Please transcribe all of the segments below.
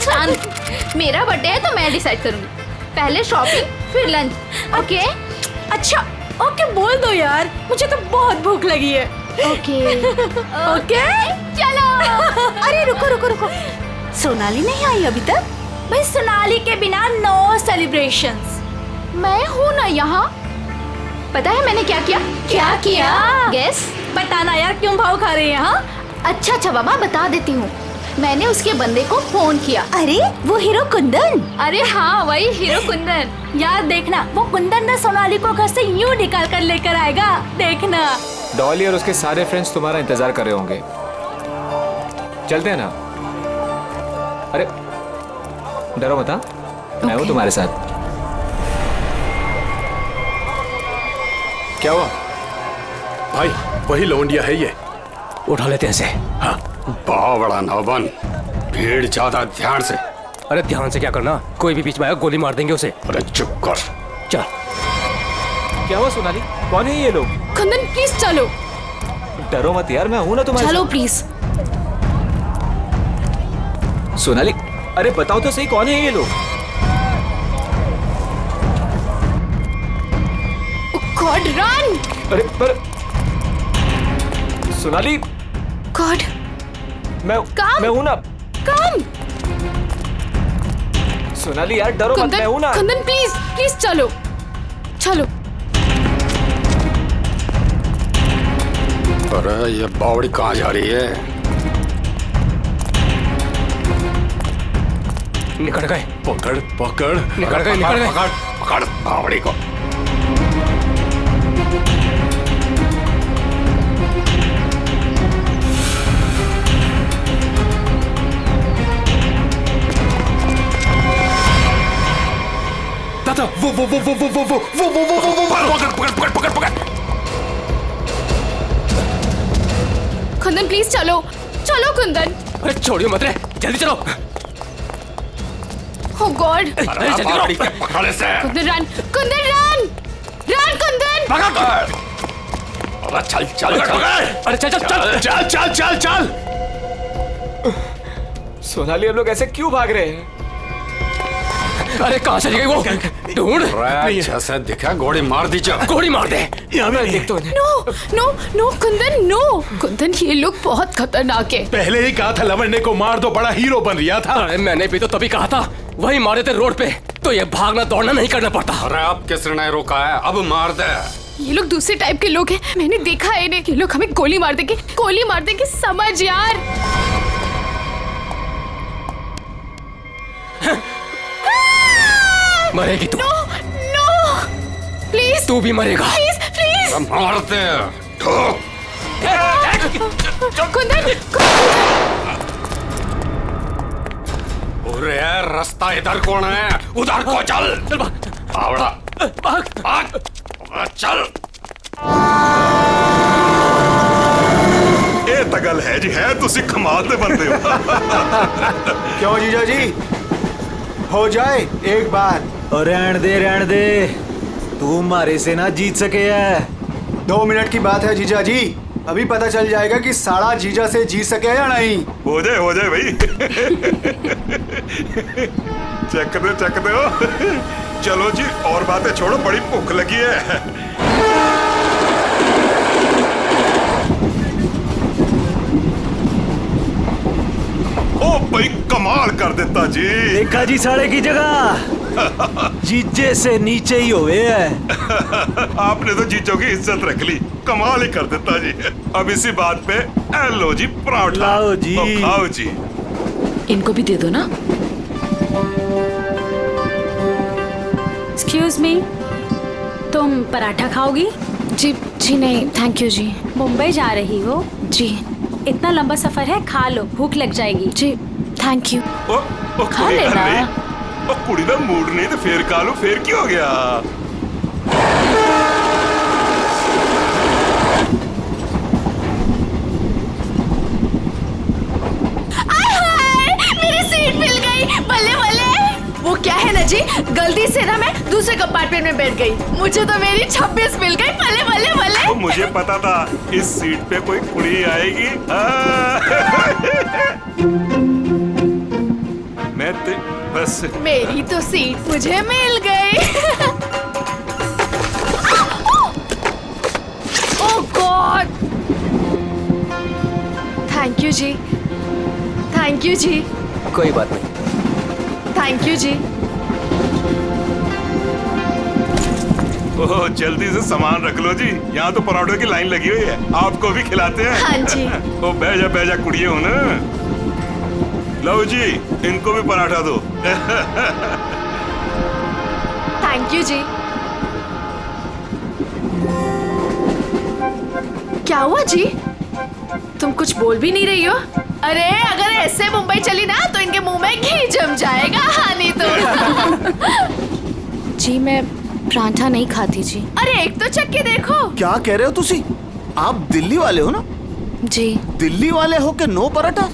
शांत। मेरा बर्थडे है तो मैं डिसाइड करूंगी। पहले शॉपिंग फिर लंच। ओके? अच्छा ओके बोल दो यार, मुझे तो बहुत भूख लगी है। ओके ओके चलो। अरे रुको रुको रुको, सोनाली नहीं आई अभी तक? भाई सोनाली के बिना नो सेलिब्रेशंस। मैं हूँ ना यहाँ। पता है मैंने क्या किया? क्या किया? गेस। बताना यार, क्यों भाव खा रही है? हाँ अच्छा बाबा बता देती हूँ। मैंने उसके बंदे को फोन किया। अरे वो हीरो कुंदन। अरे हाँ वही हीरो कुंदन। यार देखना, वो कुंदन ना सोनाली को घर से यूं निकाल कर लेकर आएगा, देखना। डॉली और उसके सारे फ्रेंड्स तुम्हारा इंतजार कर रहे होंगे। चलते हैं ना? अरे डरो मत, मैं हूँ तुम्हारे साथ। क्या हुआ? भाई वही लौंडिया है ये। उठा लेते हैं इसे। हाँ बावड़ा ना बन, भीड़ ज्यादा, ध्यान से। अरे ध्यान से क्या करना, कोई भी बीच में आया गोली मार देंगे उसे। अरे चुप कर। चल। क्या हुआ सोनाली? कौन है ये लोग? कुंदन प्लीज चलो। डरो मत यार, मैं हूं ना तुम्हारे चलो साथ। प्लीज। सोनाली अरे बताओ तो सही, कौन है ये लोग? God run. अरे पर सोनाली गॉड मैं हूं ना। कम। सोनाली यार डरो मत, मैं हूं ना। कुंदन प्लीज प्लीज चलो चलो। अरे ये बावड़ी कहाँ जा रही है? निकल गए। पकड़ पकड़ निकल गए, निकल गए। पकड़ पकड़ बावड़ी को। दादा वो पकड़ पकड़ पकड़ पकड़। कुंदन प्लीज चलो चलो कुंदन। अरे छोड़ियो मत रे, जल्दी चलो। ओ गॉड। अरे जल्दी करो। बावड़ी के पकड़ से। Kundan run. Kundan run run Kundan. पकड़। अरे चल चल अरे चल चल चल। चल चल चल चल। सोनाली हम लोग ऐसे क्यों भाग रहे हैं? अरे कहाँ चली गई वो? ढूंढ। जैसे दिखा गोली मार दी। चल गोली मार दे। देख तो no no no Kundan no. Kundan ये लोग बहुत खतरनाक है। पहले ही कहा था लवंडे को मार दो, बड़ा हीरो बन रिया था। अरे मैंने भी तो तभी कहा था, वही मारे थे रोड पे, तो ये भागना दौड़ना नहीं करना पड़ता। अरे अब किसने रोका है? अब मार दे। ये लोग दूसरे टाइप के लोग हैं, मैंने देखा है इन्हें। ये लोग हमें गोली मार देंगे समझ यार। मरेगी तू। नो नो प्लीज तू भी मरेगा। Please please. मार दे। ठोक। कुंदन अरे रास्ता इधर कौन है? उधर को चल। चल भाग। आवड़ा भाग। भाग। चल। ਇਹ ਤਾਂ ਗੱਲ ਹੈ ਜੀ, ਹੈ ਤੁਸੀਂ ਕਮਾਲ ਦੇ ਬੰਦੇ ਹੋ। क्यों जीजा जी, हो जाए एक बार। और रहन दे, तू मारे से ना जीत सके है। 2 मिनट की बात है जीजा जी, अभी पता चल जाएगा कि साला जीजा से जीत सके या नहीं। हो जाए भाई। चक दे हो। चलो जी और बातें छोड़ो, बड़ी भूख लगी है। ओ भाई कमाल कर देता जी। देखा जी साले की जगह जीजे से नीचे ही हुए है। आपने तो जीजों की इज्जत रख ली, कमाल ही कर देता जी। अब इसी बात पे लो जी पराठा। लाओ जी। तो खाओ जी। इनको भी दे दो ना। एक्सक्यूज मी, तुम पराठा खाओगी? जी जी नहीं थैंक यू जी। मुंबई जा रही हो? जी इतना लंबा सफर है, खा लो, भूख लग जाएगी। जी थैंक यू। ओ खा कोई लेना। गल नहीं। ओ कुड़ी दा मूड नहीं तो फिर खा लो, फिर क्या हो गया? मेरी सीट मिल गई, बल्ले बल्ले। वो क्या है ना जी, गलती से ना मैं दूसरे कंपार्टमेंट में बैठ गई, मुझे तो मेरी 26 मिल गई। बल्ले बल्ले बल्ले। तो मुझे पता था इस सीट पे कोई कुड़ी आएगी। मैं बस। मेरी तो सीट मुझे मिल गई। ओह गॉड, थैंक यू जी, थैंक यू जी, कोई बात नहीं। थैंक यू जी। ओह जल्दी से सामान रख लो जी, यहाँ तो पराठों की लाइन लगी हुई है, आपको भी खिलाते हैं। हाँ जी। ओ बैजा कुड़िए हो ना। लो जी, इनको भी पराठा दो। थैंक यू जी। क्या हुआ जी, तुम कुछ बोल भी नहीं रही हो? अरे अगर ऐसे मुंबई चली ना तो इनके मुंह में घी जम जाएगा। हाँ नहीं तो। जी मैं पराठा नहीं खाती जी। अरे एक तो चख के देखो। क्या कह रहे हो तुसी? आप दिल्ली वाले हो ना? जी। दिल्ली वाले हो के नो पराठा?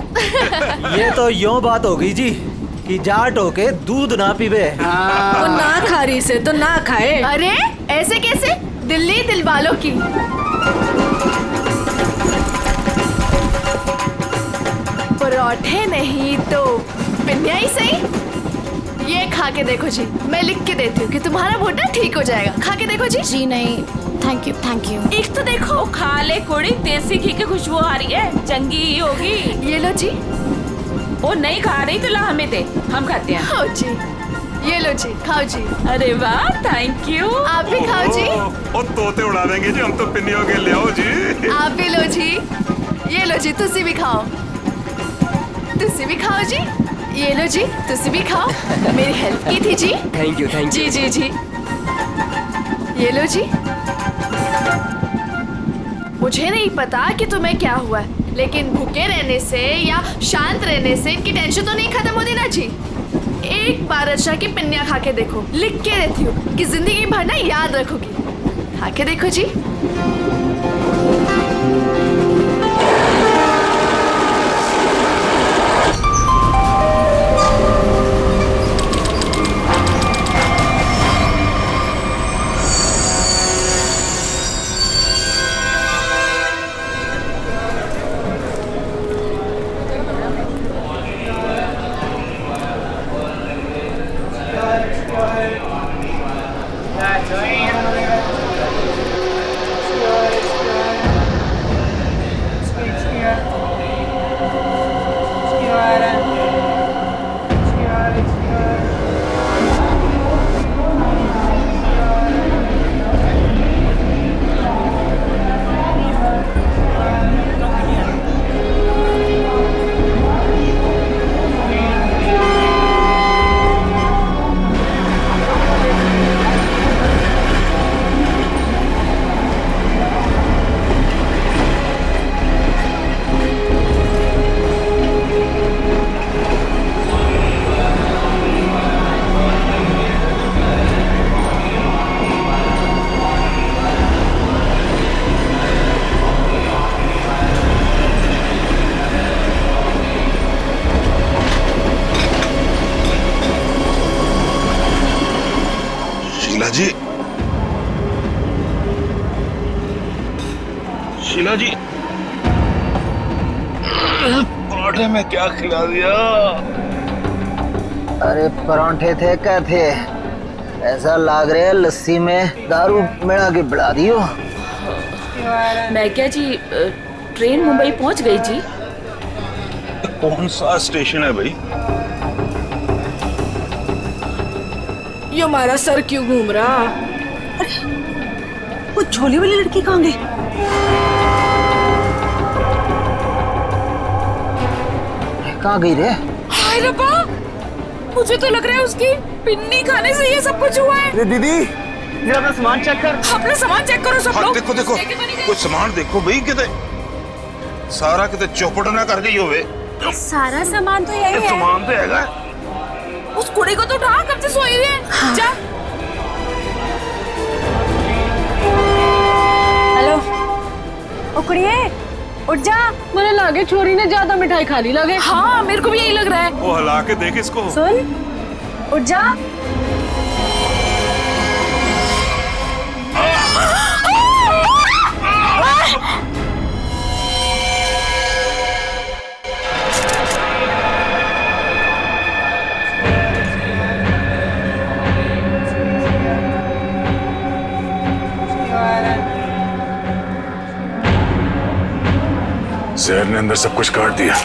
ये तो यूं बात होगी जी कि जाट होके दूध ना पीवे। वो ना खा रही से तो ना खाए। अरे ऐसे कैसे? दिल्ली दिल वालों की। पराठे नहीं तो पिन्या ही सही। ये खा के देखो जी, मैं लिख के देती हूँ कि तुम्हारा वोटा ठीक हो जाएगा। खा के देखो जी। जी नहीं, थैंक यू थैंक यू। एक तो देखो। खा ले कुड़ी, देसी घी की खुशबू आ रही है, चंगी ही होगी। ये लो जी। वो नहीं खा रही तो ला हमें दे, हम खाते हैं। खाओ जी, ये लो जी, खाओ जी। अरे वाह, थैंक यू। आप भी खाओ जी। ओ तोते उड़ा देंगे जी, हम तो पिन्नियों के ले आओ जी। आप भी लो जी, ये लो जी, तुसी भी खाओ, तुसी भी खाओ जी। ये लो जी, तुसी भी खाओ, मेरी हेल्प की थी जी। थैंक यू जी जी जी। ये लो जी। मुझे नहीं पता कि तुम्हें क्या हुआ है, लेकिन भूखे रहने से या शांत रहने से इनकी टेंशन तो नहीं खत्म होती ना जी। एक बार अच्छा की पिन्निया खा के देखो, लिख के देती हूँ कि जिंदगी भर ना याद रखोगी। खा के देखो जी। शीला जी, पराठे में क्या खिला दिया? अरे परांठे थे क्या थे? ऐसा लाग रहा है लस्सी में दारू मिला के बढ़ा दियो। मैं क्या जी, ट्रेन मुंबई पहुंच गई जी। कौन सा स्टेशन है भाई? ये हमारा सर क्यों घूम रहा? अरे वो झोली वाली लड़की कहाँ गई? कहाँ गई रे? हाय रब्बा, मुझे तो लग रहा है उसकी पिन्नी खाने से ये सब कुछ हुआ है। दीदी जरा अपना सामान चेक कर। अपना सामान चेक करो सब लोग। देखो देखो कुछ सामान देखो भाई, किते सारा किते चौपट ना कर गई होवे। सारा सामान तो यही है। सामान तो हैगा। उस कुड़ी को तो उठा, कब से सोई हुई है। हाँ। जा। हेलो ओ कुड़िए, उठ जा। मुझे लगे छोरी ने ज्यादा मिठाई खा ली लगे। हाँ मेरे को भी यही लग रहा है। वो हिला के देख इसको। सुन, उठ जा। जहर ने अंदर सब कुछ काट दिया,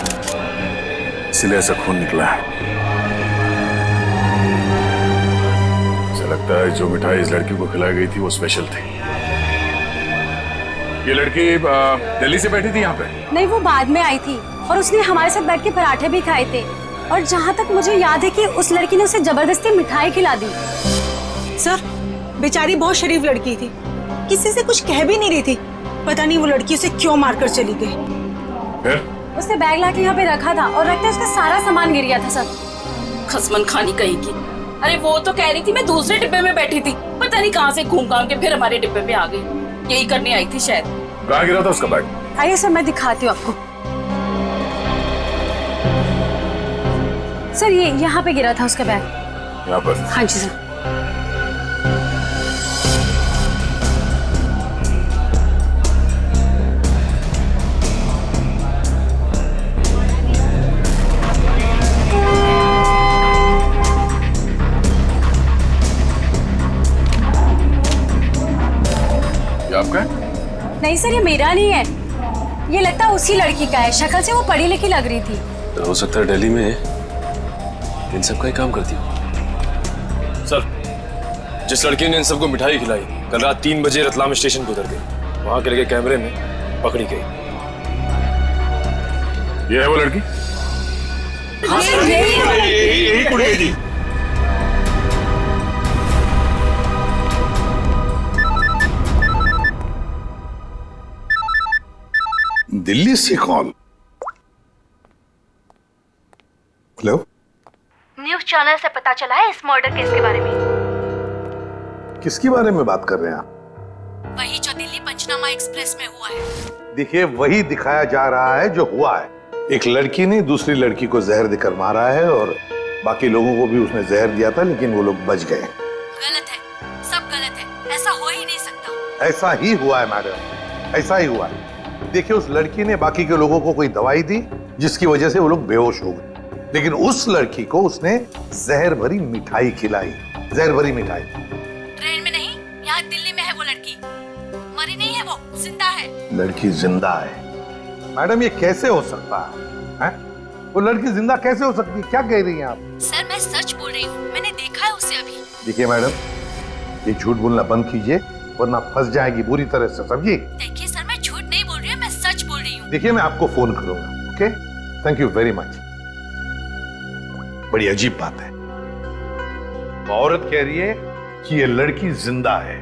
इसलिए ऐसा खून निकला है। मुझे लगता है जो मिठाई इस लड़की को खिलाई गई थी वो स्पेशल थी। ये लड़की दिल्ली से बैठी थी यहाँ पे? नहीं, वो बाद में आई थी और उसने हमारे साथ बैठ के पराठे भी खाए थे। और जहाँ तक मुझे याद है कि उस लड़की ने उसे जबरदस्ती मिठाई खिला दी। सर, बेचारी बहुत शरीफ लड़की थी, किसी से कुछ कह भी नहीं रही थी। पता नहीं वो लड़की उसे क्यों मारकर चली गई। फिर? उसने बैग लाके यहाँ पे रखा था और रखते उसका सारा सामान गिर गया था सर। खसमन खानी कहीं की। अरे वो तो कह रही थी मैं दूसरे डिब्बे में बैठी थी, पता नहीं कहाँ से घूम घाम के फिर हमारे डिब्बे में आ गई। यही करने आई थी शायद। कहाँ गिरा था उसका बैग? आइए सर, मैं दिखाती हूँ आपको। सर, ये यहाँ पे गिरा था उसका बैग। यहाँ पर? हाँ जी सर। ये आपका है? नहीं सर, ये मेरा नहीं है, ये लगता है उसी लड़की का है। शक्ल से वो पढ़ी लिखी लग रही थी। हो सकता है दिल्ली में इन सब का ही काम करती हो। सर, जिस लड़की ने इन सबको मिठाई खिलाई कल रात 3 बजे रतलाम स्टेशन पे उतर गई। वहां के लगे कैमरे में पकड़ी गई। ये है वो लड़की? यही कुड़ी जी। दिल्ली से कॉल। हेलो, न्यूज़ चैनल से पता चला है इस मर्डर केस के बारे में। किसके बारे में बात कर रहे हैं आप? वही जो दिल्ली पंचनामा एक्सप्रेस में हुआ है। देखिए, वही दिखाया जा रहा है जो हुआ है। एक लड़की ने दूसरी लड़की को जहर देकर मारा है और बाकी लोगों को भी उसने जहर दिया था, लेकिन वो लोग बच गए। गलत है, सब गलत है, ऐसा हो ही नहीं सकता। ऐसा ही हुआ है मैडम, ऐसा ही हुआ है। देखिए, उस लड़की ने बाकी के लोगों को कोई दवाई दी जिसकी वजह से वो लोग बेहोश हो गए, लेकिन उस लड़की को उसने जहर भरी मिठाई खिलाई। जहर भरी मिठाई। ट्रेन में नहीं, यहाँ दिल्ली में है वो लड़की। मरी नहीं है, वो जिंदा है। लड़की जिंदा है? मैडम, ये कैसे हो सकता है? वो लड़की जिंदा कैसे हो सकती है? क्या कह रही हैं आप? सर, मैं सच बोल रही हूँ, मैंने देखा है उसे अभी। देखिए मैडम, ये झूठ बोलना बंद कीजिए वरना फंस जाएगी बुरी तरह से, समझिए? देखिए सर, मैं झूठ नहीं बोल रही हूँ, मैं सच बोल रही हूँ। देखिए, मैं आपको फोन करूंगा। Okay, thank you very much. बड़ी अजीब बात है, औरत कह रही है कि ये लड़की जिंदा है,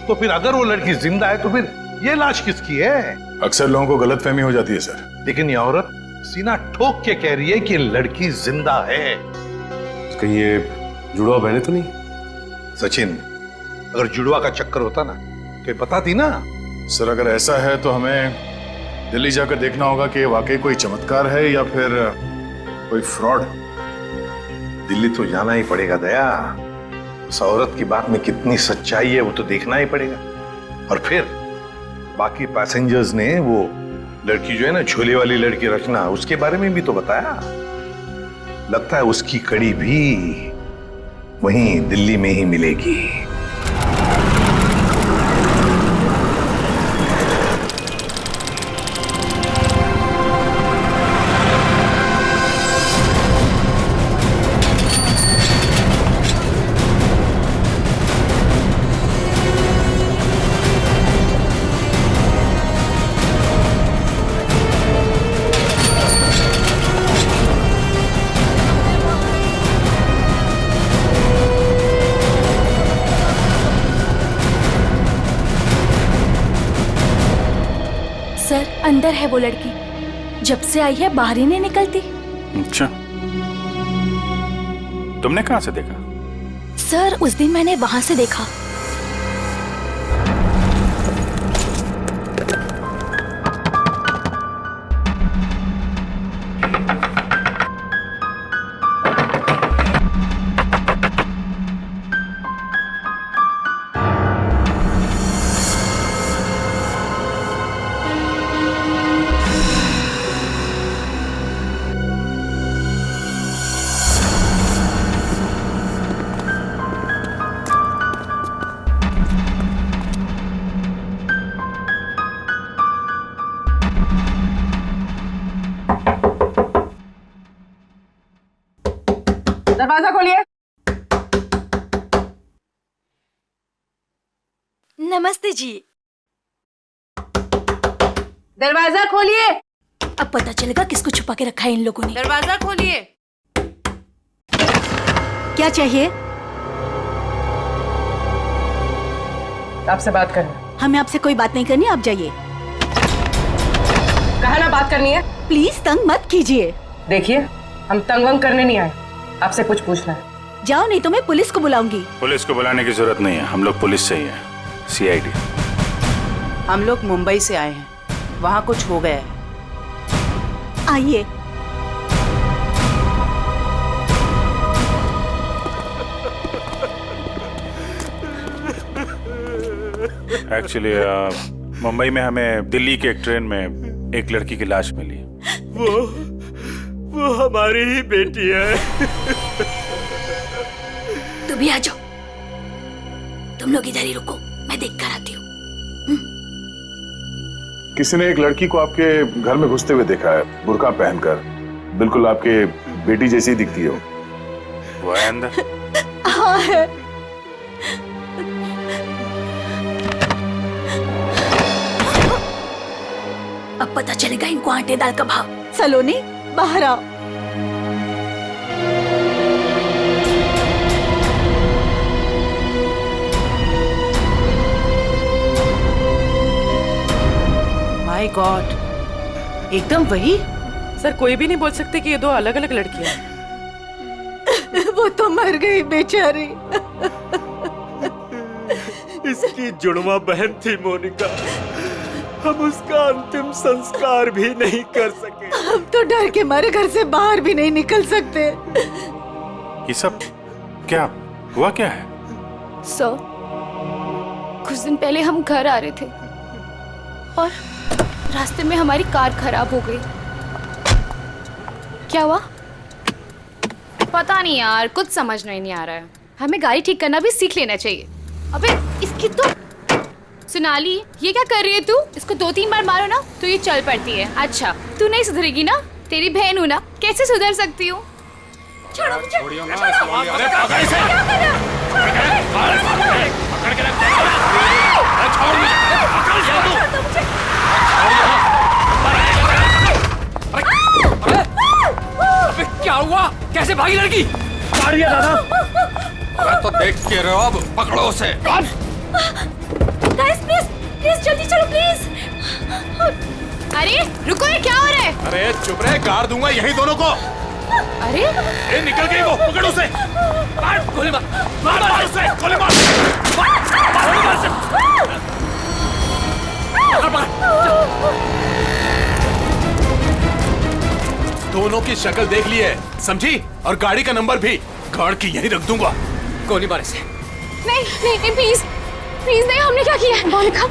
तो फिर अगर वो लड़की जिंदा है तो फिर ये लाश किसकी है? अक्सर लोगों को गलतफहमी हो जाती है सर। लेकिन ये औरत सीना ठोक के कह रही है कि लड़की जिंदा है। कहीं ये जुड़वा बहने तो नहीं? सचिन, अगर जुड़वा का चक्कर होता ना तो ये बताती ना। सर, अगर ऐसा है तो हमें दिल्ली जाकर देखना होगा कि वाकई कोई चमत्कार है या फिर कोई फ्रॉड। दिल्ली तो जाना ही पड़ेगा दया। उस औरत की बात में कितनी सच्चाई है वो तो देखना ही पड़ेगा। और फिर बाकी पैसेंजर्स ने वो लड़की जो है ना, झोले वाली लड़की रचना, उसके बारे में भी तो बताया। लगता है उसकी कड़ी भी वहीं दिल्ली में ही मिलेगी। सर, अंदर है वो लड़की, जब से आई है बाहर ही नहीं निकलती। अच्छा, तुमने कहां से देखा? सर, उस दिन मैंने वहां से देखा। दरवाजा खोलिए। नमस्ते जी। दरवाजा खोलिए। अब पता चलेगा किसको छुपा के रखा है इन लोगों ने। दरवाजा खोलिए। क्या चाहिए? आपसे बात करना। हमें आपसे कोई बात नहीं करनी, आप जाइए। कहा ना बात करनी है। प्लीज तंग मत कीजिए। देखिए, हम तंग वंग करने नहीं आए, आपसे कुछ पूछना है। जाओ नहीं तो मैं पुलिस को बुलाऊंगी। पुलिस को बुलाने की जरूरत नहीं है, हम लोग पुलिस से ही हैं, CID। हम लोग मुंबई से आए हैं, वहाँ कुछ हो गया है। आइए। एक्चुअली मुंबई में हमें दिल्ली के एक ट्रेन में एक लड़की की लाश मिली। वो हमारी ही बेटी है। तुम भी आ जाओ। तुम लोग इधर ही रुको, मैं देख कर आती हूँ। किसी ने एक लड़की को आपके घर में घुसते हुए देखा है, बुर्का पहनकर, बिल्कुल आपके बेटी जैसी दिखती है वो है अंदर। हाँ है। अब पता चलेगा इनको आटे दाल का भाव। सलोनी, बाहर आओ। माय गॉड, एकदम वही। सर, कोई भी नहीं बोल सकते कि ये दो अलग अलग लड़कियां हैं। वो तो मर गई बेचारी। इसकी जुड़वा बहन थी मोनिका। हम उसका अंतिम संस्कार भी नहीं कर सके। हम तो डर के मारे घर से बाहर भी नहीं निकल सकते। ये सब क्या हुआ, क्या है? सर, कुछ दिन पहले हम घर आ रहे थे और रास्ते में हमारी कार खराब हो गई। क्या हुआ? पता नहीं यार, कुछ समझ नहीं आ रहा है। हमें गाड़ी ठीक करना भी सीख लेना चाहिए। अबे इसकी तो सोनाली, ये क्या कर रही है तू? इसको 2-3 बार मारो ना तो ये चल पड़ती है। अच्छा, तू नहीं सुधरेगी ना? तेरी बहन हूँ ना, कैसे सुधर सकती हूँ? छोड़ो मुझे। क्या हुआ? कैसे भागी लड़की? मारिए दादा। मैं तो देख के रहो, अब पकड़ो उसे। गाइस प्लीज प्लीज जल्दी चलो प्लीज। अरे रुको, ये क्या हो रहा है? अरे चुप रहे, गाड़ दूंगा यही दोनों को। अरे ए, निकल गई वो, पकड़ उसे। मार, गोली मार, मार उसे, गोली मार। दोनों की शक्ल देख ली है, समझी? और गाड़ी का नंबर भी गाड़ के यहीं रख दूंगा। गोली मार इसे। नहीं नहीं प्लीज प्लीज नहीं, हमने क्या किया है? मोनिका,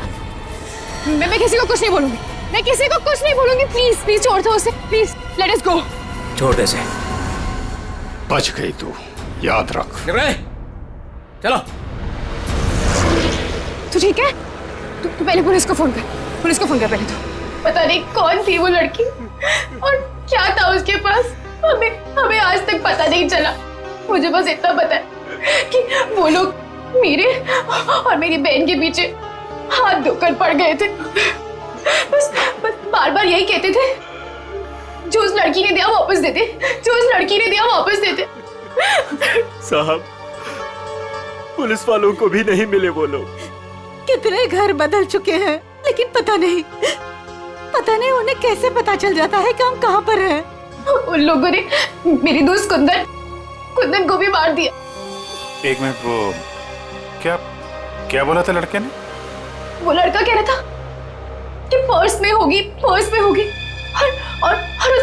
मैं किसी को कुछ नहीं बोलूंगी। मैं किसी को कुछ नहीं बोलूंगी। प्लीज प्लीज छोड़ दो उसे, प्लीज लेट अस गो। छोड़ दे इसे। बच गई तू, याद रख। चलो। तू ठीक है? तू पहले पुलिस को फोन कर। पुलिस को फोन कर पहले। तो पता नहीं कौन थी वो लड़की और क्या था उसके पास। हमें आज तक पता नहीं चला। मुझे बस इतना पता है कि वो लोग मेरे और मेरी बहन के पीछे हाथ धोकर पड़ गए थे। बस बार बार यही कहते थे, जो उस लड़की ने दिया वापस दे दे, जो उस लड़की ने दिया वापस दे दे। साहब, पुलिस वालों को भी नहीं मिले वो लोग। कितने घर बदल चुके हैं, लेकिन पता नहीं उन्हें कैसे पता चल जाता है कि हम कहाँ पर हैं। उन लोगों ने मेरी दोस्त कुंदन को भी मार दिया। एक मिनट, वो क्या बोला था लड़के ने? वो लड़का कह रहा था कि पर्स में होगी और उस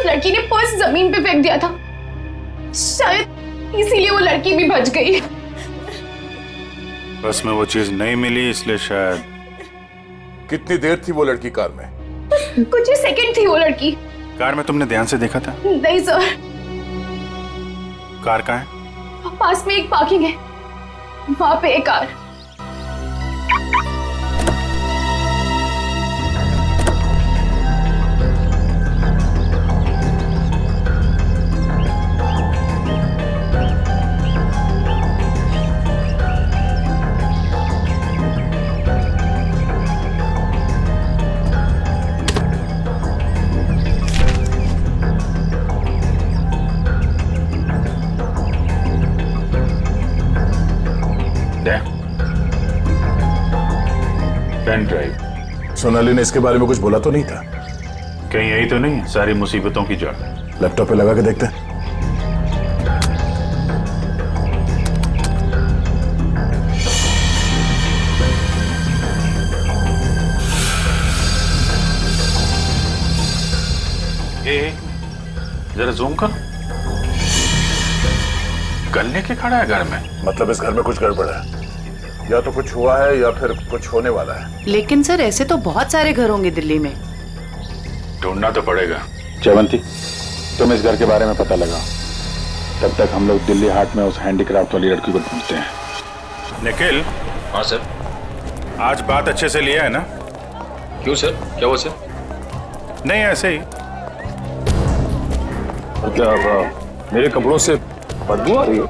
लड़की ने पर्स जमीन पे फेंक दिया था। शायद इसीलिए वो लड़की भी बच गई। बस में वो चीज नहीं मिली, इसलिए शायद। कितनी देर थी वो लड़की कार में? कुछ ही सेकंड थी वो लड़की। कार में तुमने ध्यान से देखा था? नहीं सर। कार कहाँ है? पास में एक पार्किंग है, वहां पे एक कार। Pen drive. सोनाली ने इसके बारे में कुछ बोला तो नहीं था? कहीं यही तो नहीं है सारी मुसीबतों की जड़? लैपटॉप पे लगा के देखते हैं। जरा जूम कर। गन लेके खड़ा है घर में? मतलब इस घर में कुछ गड़बड़ है, या तो कुछ हुआ है या फिर कुछ होने वाला है। लेकिन सर ऐसे तो बहुत सारे घर होंगे दिल्ली में। ढूंढना तो पड़ेगा। जयवंती, तुम इस घर के बारे में पता लगाओ, तब तक हम लोग दिल्ली हाट में उस हैंडीक्राफ्ट वाली लड़की को ढूंढते हैं। निखिल। हाँ सर। आज बात अच्छे से लिया है ना? क्यों सर, क्या हुआ सर? नहीं ऐसे ही। क्या मेरे कपड़ों से बदबू आ रही है?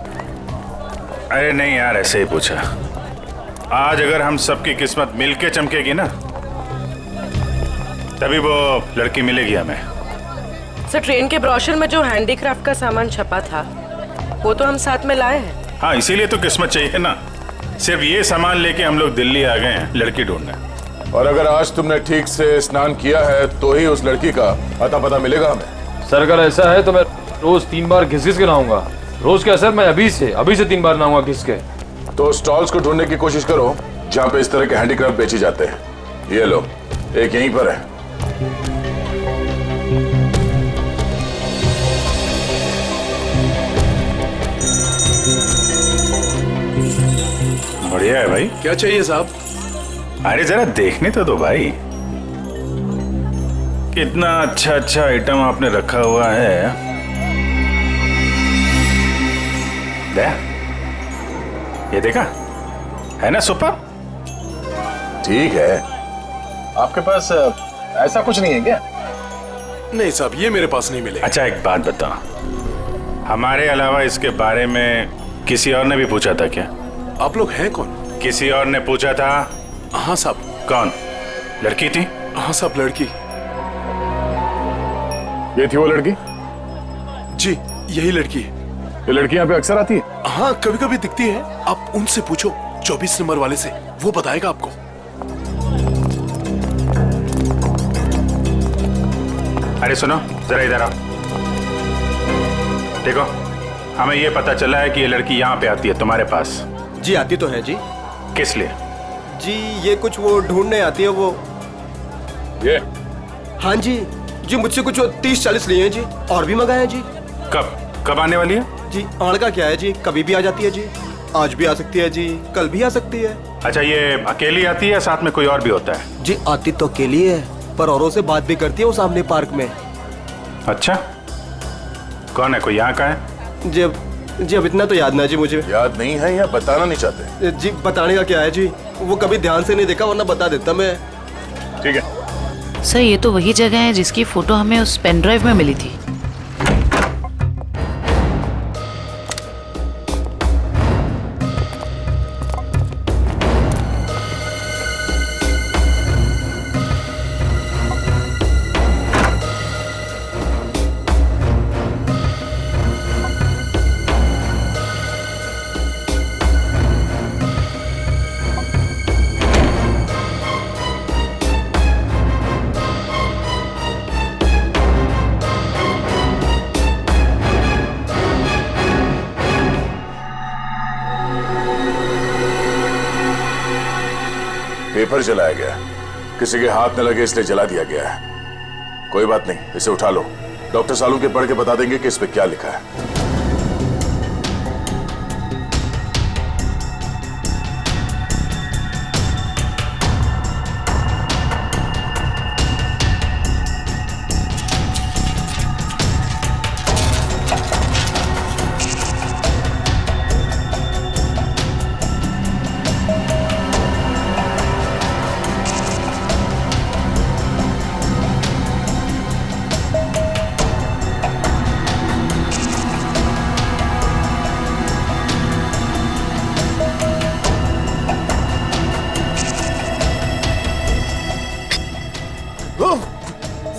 अरे नहीं यार, ऐसे ही पूछा। आज अगर हम सबकी किस्मत मिलके चमकेगी ना, तभी वो लड़की मिलेगी हमें। सर ट्रेन के ब्रोशर में जो हैंडीक्राफ्ट का सामान छपा था वो तो हम साथ में लाए हैं। हाँ, इसीलिए तो किस्मत चाहिए ना। सिर्फ ये सामान लेके हम लोग दिल्ली आ गए हैं लड़की ढूंढने। और अगर आज तुमने ठीक से स्नान किया है तो ही उस लड़की का अता पता मिलेगा हमें। सर अगर ऐसा है तो मैं रोज 3 बार घिस के नहाऊंगा। रोज क्या सर, मैं अभी से 3 बार नहाऊंगा घिस के। तो स्टॉल्स को ढूंढने की कोशिश करो जहाँ पे इस तरह के हैंडीक्राफ्ट बेचे जाते हैं। ये लो, एक यहीं पर है। बढ़िया है भाई। क्या चाहिए साहब? अरे जरा देखने तो दो भाई, कितना अच्छा अच्छा आइटम आपने रखा हुआ है। दे, ये देखा है ना, सुपर। ठीक है, आपके पास ऐसा कुछ नहीं है क्या? नहीं साहब, ये मेरे पास नहीं मिले। अच्छा एक बात बता, हमारे अलावा इसके बारे में किसी और ने भी पूछा था क्या? आप लोग हैं कौन? किसी और ने पूछा था? हाँ साहब। कौन? लड़की थी? हाँ साहब, लड़की। ये थी वो लड़की? जी यही लड़की है। ये लड़की यहाँ पे अक्सर आती है? हाँ कभी कभी दिखती है। आप उनसे पूछो 24 नंबर वाले से, वो बताएगा आपको। अरे सुनो जरा इधर आओ। देखो, हमें ये पता चला है कि ये लड़की यहाँ पे आती है तुम्हारे पास। जी आती तो है जी। किस लिए? जी ये कुछ वो ढूंढने आती है वो। ये? हाँ जी जी, मुझसे कुछ 30-40 लिए हैं जी, और भी मंगाए हैं जी। कब आने वाली है? जी आड़ का क्या है जी, कभी भी आ जाती है जी। आज भी आ सकती है जी, कल भी आ सकती है। अच्छा, ये अकेली आती है, साथ में कोई और भी होता है? जी आती तो अकेली है, पर औरों से बात भी करती है वो सामने पार्क में। अच्छा, कौन है? कोई यहाँ का है? जी अब इतना तो याद ना जी मुझे। याद नहीं है या बताना नहीं चाहते? जी बताने का क्या है जी, वो कभी ध्यान से नहीं देखा, वरना बता देता मैं। ठीक है सर, ये तो वही जगह है जिसकी फोटो हमें उस पेन ड्राइव में मिली थी। पेपर जलाया गया, किसी के हाथ न लगे इसलिए जला दिया गया है। कोई बात नहीं, इसे उठा लो, डॉक्टर सालू के पढ़ के बता देंगे कि इस पे क्या लिखा है।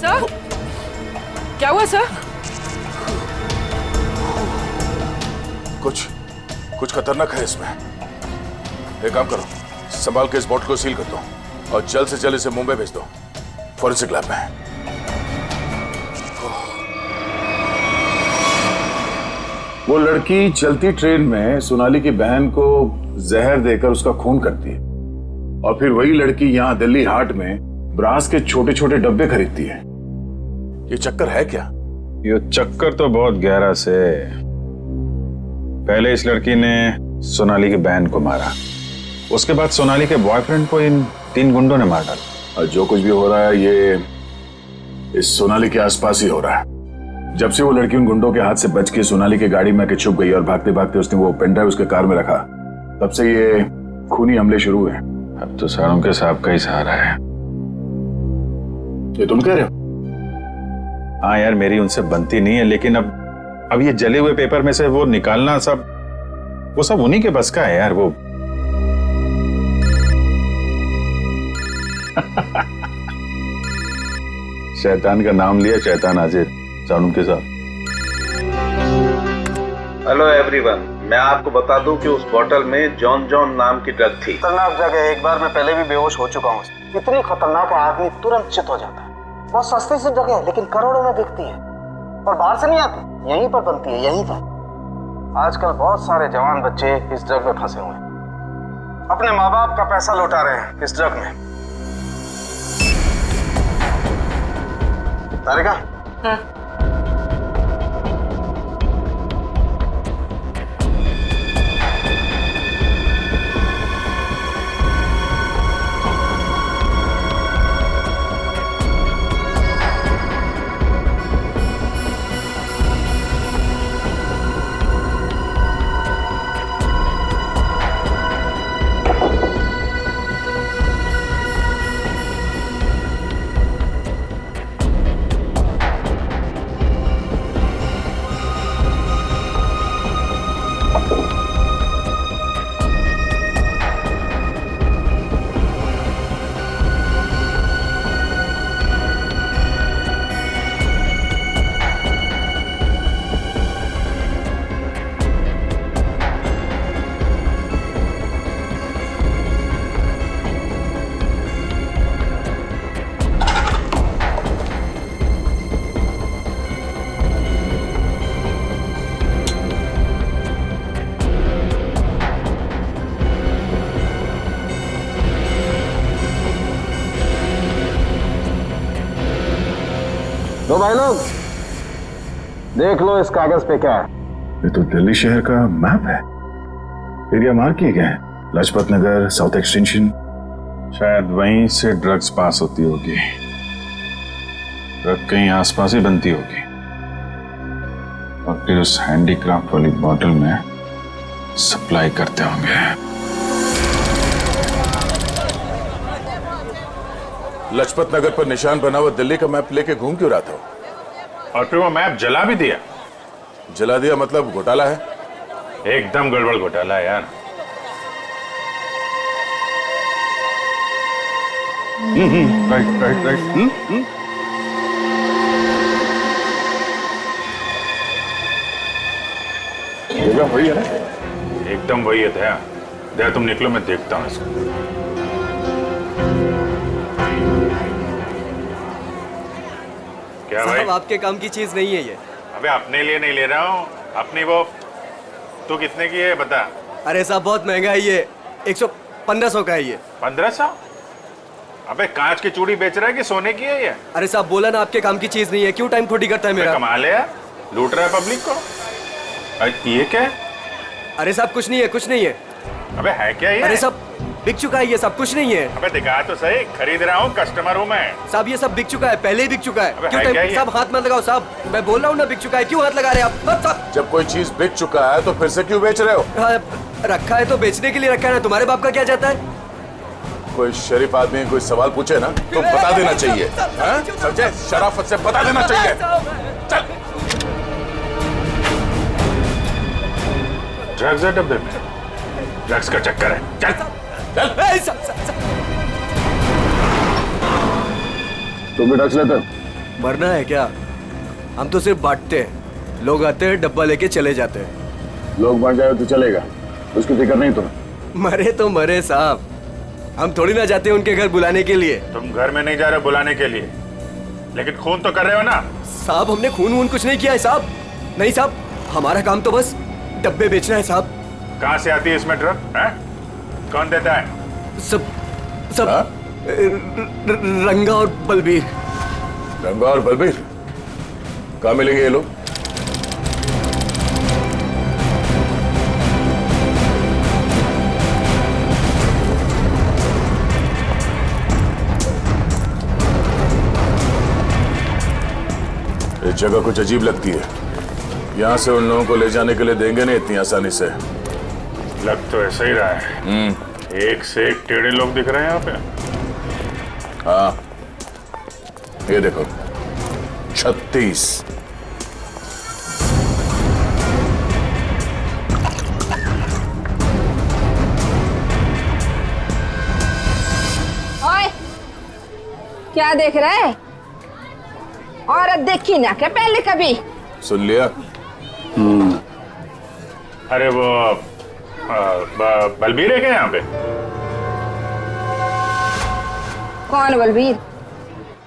सर क्या हुआ सर? कुछ खतरनाक है इसमें। एक काम करो, संभाल के इस बॉटल को सील कर दो। और जल्द से जल्द इसे मुंबई भेज दो, फॉरेंसिक लैब में। वो लड़की चलती ट्रेन में सोनाली की बहन को जहर देकर उसका खून करती है और फिर वही लड़की यहाँ दिल्ली हाट में ब्रास के छोटे छोटे डब्बे खरीदती है। ये चक्कर है क्या? ये चक्कर तो बहुत गहरा से। पहले इस लड़की ने सोनाली की बहन को मारा, उसके बाद सोनाली के बॉयफ्रेंड को इन 3 गुंडों ने मार डाला। और जो कुछ भी हो रहा है ये इस सोनाली के आसपास ही हो रहा है। जब से वो लड़की उन गुंडों के हाथ से बच के सोनाली की गाड़ी में आके छुप गई और भागते भागते उसने वो पेनड्राइव उसके कार में रखा, तब से ये खूनी हमले शुरू हुए। अब तो सारों के साहब का ही सहारा है। ये तुम कह रहे हो? हाँ यार, मेरी उनसे बनती नहीं है, लेकिन अब ये जले हुए पेपर में से वो निकालना वो सब उन्हीं के बस का है यार। वो शैतान का नाम लिया, शैतान हाजिर। सानू के साथ। हेलो एवरीवन, मैं आपको बता दूं कि उस बोतल में जॉन जॉन नाम की ड्रग थी। खतरनाक जगह, एक बार मैं पहले भी बेहोश हो चुका हूँ। इतनी खतरनाक आदमी तुरंत चित हो जाता है। बहुत सस्ती सी जगह है लेकिन करोड़ों में बिकती है और बाहर से नहीं आती, यहीं पर बनती है, यहीं पर। आजकल बहुत सारे जवान बच्चे इस ड्रग में फंसे हुए हैं, अपने माँ बाप का पैसा लौटा रहे हैं इस ड्रग में। तारिका, तो भाई लोग देख लो इस कागज पे क्या है। ये तो दिल्ली शहर का मैप है। एरिया मार्क किए गए हैं, लाजपत नगर, साउथ एक्सटेंशन। शायद वहीं से ड्रग्स पास होती होगी। ड्रग कहीं आसपास ही बनती होगी और फिर उस हैंडीक्राफ्ट वाली बॉटल में सप्लाई करते होंगे। लाजपत नगर पर निशान बना हुआ दिल्ली का मैप लेके घूम क्यों रहा था? और फिर वो मैप जला भी दिया। जला दिया मतलब घोटाला है? एकदम गड़बड़ घोटाला है यार। राइट। जगह वही है ना? एकदम वही है। दया, दया तुम निकलो, मैं देखता हूँ इसको। क्या भाई? आपके काम की चीज नहीं है ये। अबे अपने लिए नहीं ले रहा हूँ, अपनी वो। तू कितने की है बता? अरे साहब बहुत महंगा है ये, 1500 का है ये। 1500? अबे कांच की चूड़ी बेच रहा है कि सोने की है ये? अरे साहब बोला ना आपके काम की चीज नहीं है, क्यों टाइम खोटी करता है मेरा? कमाल है यार, लूट रहा है पब्लिक को। ये क्या है? अरे साहब कुछ नहीं है, कुछ नहीं है। अबे है क्या ये? अरे साहब बिक चुका है ये सब, कुछ नहीं है। अबे दिखा तो सही, खरीद रहा हूँ, कस्टमर हूँ मैं। साहब ये सब बिक चुका है, पहले ही बिक चुका है। क्यों है साहब हाथ मत लगाओ साहब, मैं बोल रहा हूँ ना बिक चुका है, क्यों हाथ लगा रहे हैं आप? जब कोई चीज बिक चुका है तो फिर से क्यों बेच रहे हो? रखा है तो बेचने के लिए रखा है ना, तुम्हारे बाप का क्या जाता है? कोई शरीफ आदमी कोई सवाल पूछे ना तो बता देना चाहिए, समझे? शराफत से बता देना चाहिए। चल। ड्रग्स है डब्बे में, ड्रग्स का चक्कर है। चल चल। तुम भी ड्रग्स लेते हो? मरना है क्या? हम तो सिर्फ बांटते हैं, लोग आते हैं डब्बा लेके चले जाते हैं। लोग मर जाए तो चलेगा, उसकी फिक्र नहीं तुम्हें? मरे तो मरे साहब, हम थोड़ी ना जाते हैं उनके घर बुलाने के लिए। तुम घर में नहीं जा रहे बुलाने के लिए, लेकिन खून तो कर रहे हो ना? साहब हमने खून वून कुछ नहीं किया है साहब। नहीं साहब, हमारा काम तो बस डब्बे बेचना है साहब। कहाँ से आती है इसमें ड्रग? कौन देता है? सब रंगा और बलबीर। रंगा और बलबीर कहाँ मिलेंगे ये लोग? ये जगह कुछ अजीब लगती है। यहाँ से उन लोगों को ले जाने के लिए देंगे नहीं इतनी आसानी से। लग तो ऐसा ही रहा है। एक से एक टेढ़े लोग दिख रहे हैं यहाँ पे। हाँ, ये देखो 36। ओए, क्या देख रहा है? औरत देखी ना क्या पहले कभी? सुन लिया? अरे वो बलबीर है क्या यहाँ पे? कौन बलबीर?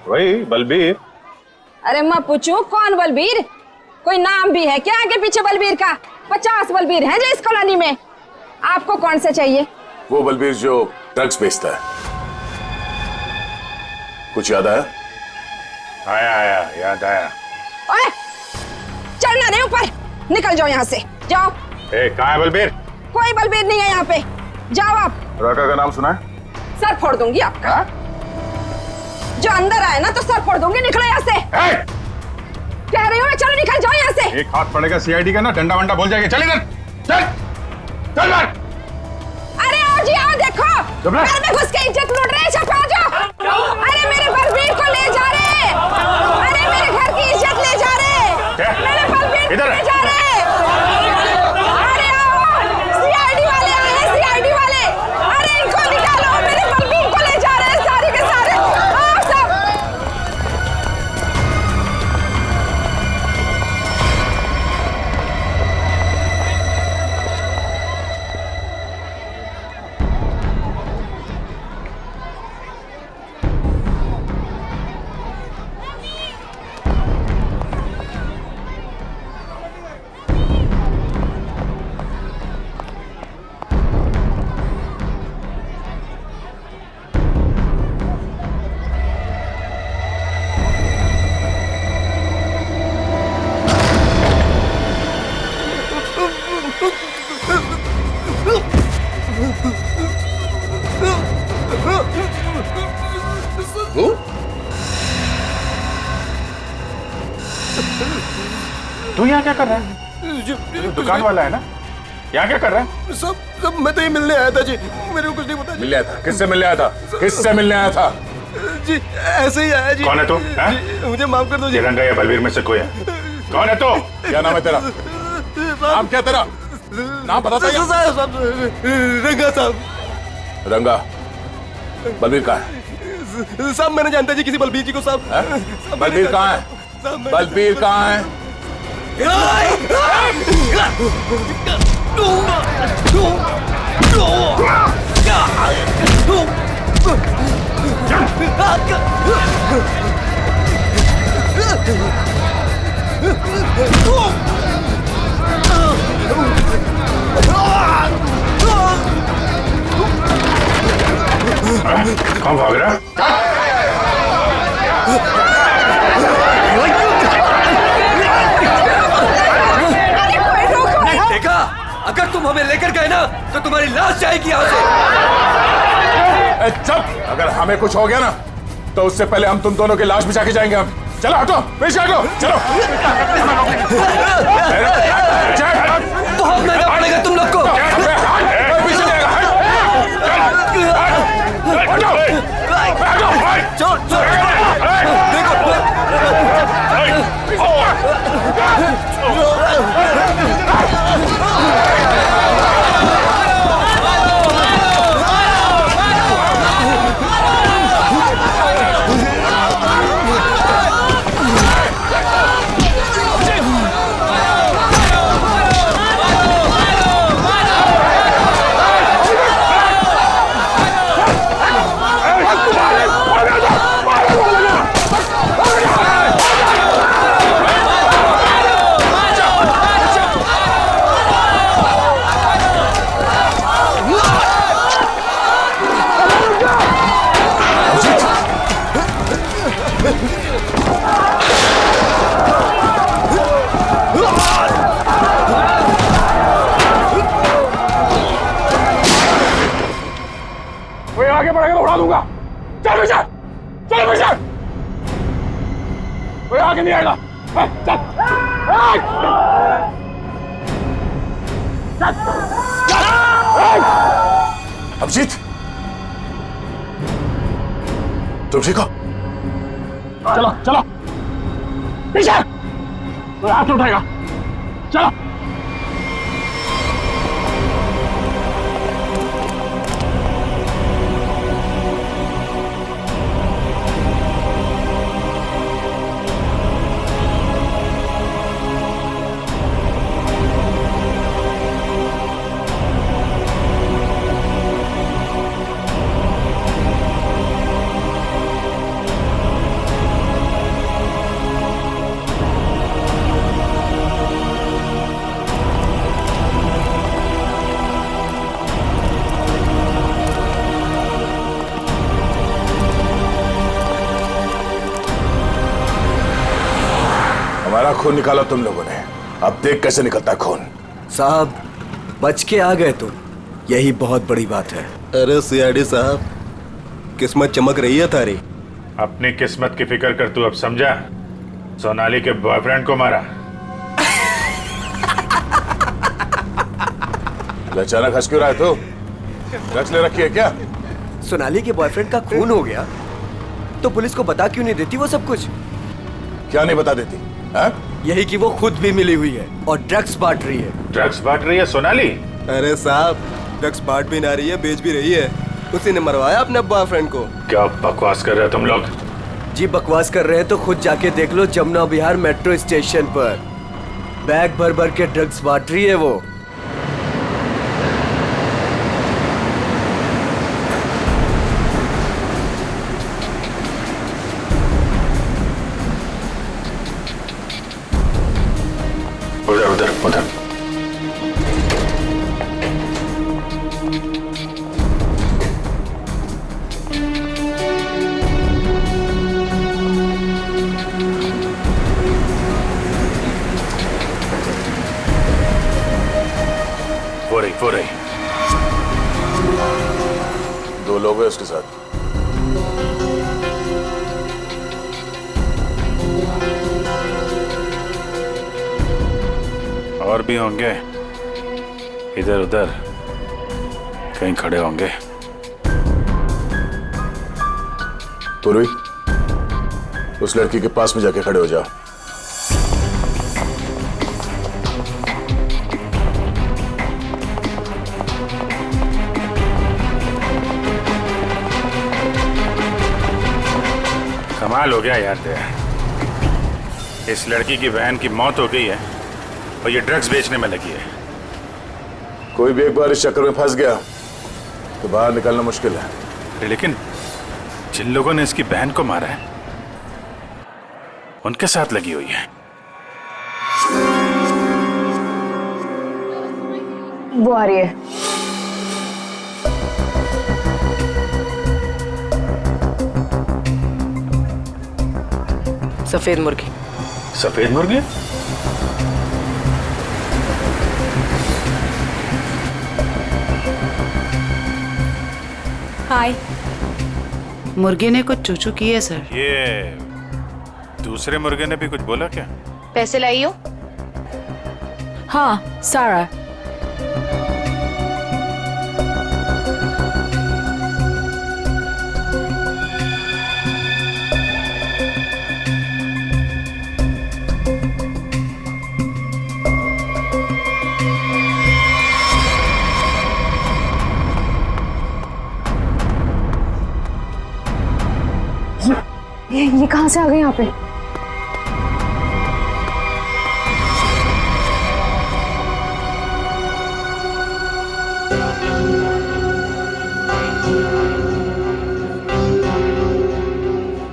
वही बलबीर। अरे मैं पूछूं कौन बलबीर? कोई नाम भी है क्या आगे पीछे बलबीर का? 50 बलबीर हैं जो इस कॉलोनी में। आपको कौन सा चाहिए? वो बलबीर जो ड्रग्स बेचता है। कुछ याद आया? आया याद आया। ओए, चलना नहीं ऊपर, निकल जाओ यहाँ से, जाओ। कहाँ है बलबीर? कोई बलबीर नहीं है यहाँ पे, जाओ आप। राका का नाम सुना है? सर फोड़ दूंगी आपका। जो अंदर आए ना तो सर फोड़ दूंगी, निकलो यहाँ से। कह रही हूँ मैं, चलो निकल जाओ यहाँ से। एक हाथ पड़ेगा सीआईडी का ना, डंडा वंडा बोल जाएगा। चल इधर, चल मार। अरे आओ जी आओ, देखो घर में घुस के इज्जत लूट रहे, छपा जाओ। अरे मेरे बलबीर को ले जा रहे, अरे मेरे घर की इज्जत ले जा रहे, मेरे बलबीर को ले जा रहे। अरे आओ, सीआईडी वाले आए, सीआईडी वाले। अरे इनको निकालो, मेरे बलबीर को ले जा रहे हैं सारे के सारे। आओ सब। तू यहाँ क्या कर रहा है? दुकान वाला है ना? यहाँ क्या कर रहा है? सब मैं तो ये मिलने आया था जी, मेरे को कुछ नहीं पता। मिलने आया था? किससे मिलने आया था? किससे मिलने आया था? जी ऐसे ही आया जी। कौन है तू? मुझे माफ कर दो जी। रंगा या बलबीर में से कोई है? कौन है तू? क्या नाम है तेरा? नाम क्या तेरा? नाम बता दो। रंगा साहब। रंगा, बलबीर कहाँ है? साहब मैं नहीं जानता जी किसी बलबीर जी को साहब। बलबीर कहाँ है? बलबीर कहाँ है? कौन भाग रहा है? देखा, अगर तुम हमें लेकर गए ना तो तुम्हारी लाश जाएगी यहाँ से। चुप! अगर हमें कुछ हो गया ना तो उससे पहले हम तुम दोनों की लाश बिछा के जाएंगे। हम चलो, हटो, पीछे हटो, चलो। बहुत महंगा पड़ेगा तुम लोग को। उड़ा दूंगा। चल पीछे, चल पीछे, कोई आगे नहीं आएगा। चल, अभिजीत, तुम ठीक हो? चलो चलो पीछे, कोई हाथ नहीं उठाएगा। चलो। हमारा खून निकाला तुम लोगों ने, अब देख कैसे निकलता है खून। साहब बच के आ गए तो यही बहुत बड़ी बात है। अरे सीआईडी साहब, किस्मत चमक रही है तारी। अपनी किस्मत की फिक्र कर तू, अब समझा? सोनाली के बॉयफ्रेंड को मारा। अचानक हंस क्यों रहा है तू? ड्रग्स ले रखी है क्या? सोनाली के बॉयफ्रेंड का खून हो गया तो पुलिस को बता क्यों नहीं देती वो सब कुछ? क्या नहीं बता देती? यही कि वो खुद भी मिली हुई है और ड्रग्स बांट रही है। ड्रग्स बांट रही है सोनाली? अरे साहब, ड्रग्स बांट भी ना रही है, बेच भी रही है। उसी ने मरवाया अपने बॉयफ्रेंड को। क्या बकवास कर रहे हो तुम लोग? जी बकवास कर रहे हैं तो खुद जाके देख लो, जमुना विहार मेट्रो स्टेशन पर बैग भर भर के ड्रग्स बांट रही है वो। उधर उधर उधर। वो रही। दो लोग हैं उसके साथ। और भी होंगे, इधर उधर कहीं खड़े होंगे। पूर्वी, उस लड़की के पास में जाके खड़े हो जाओ। कमाल हो गया यार तेरा। इस लड़की की बहन की मौत हो गई है और ये ड्रग्स बेचने में लगी है। कोई भी एक बार इस चक्कर में फंस गया तो बाहर निकलना मुश्किल है। लेकिन जिन लोगों ने इसकी बहन को मारा है उनके साथ लगी हुई है। वो आ रही है। सफेद मुर्गी। सफेद मुर्गी? हाय। मुर्गे ने कुछ चूचू की है सर। ये दूसरे मुर्गे ने भी कुछ बोला क्या? पैसे लाई हो? हाँ, सारा। ये कहां से आ गए यहाँ पे?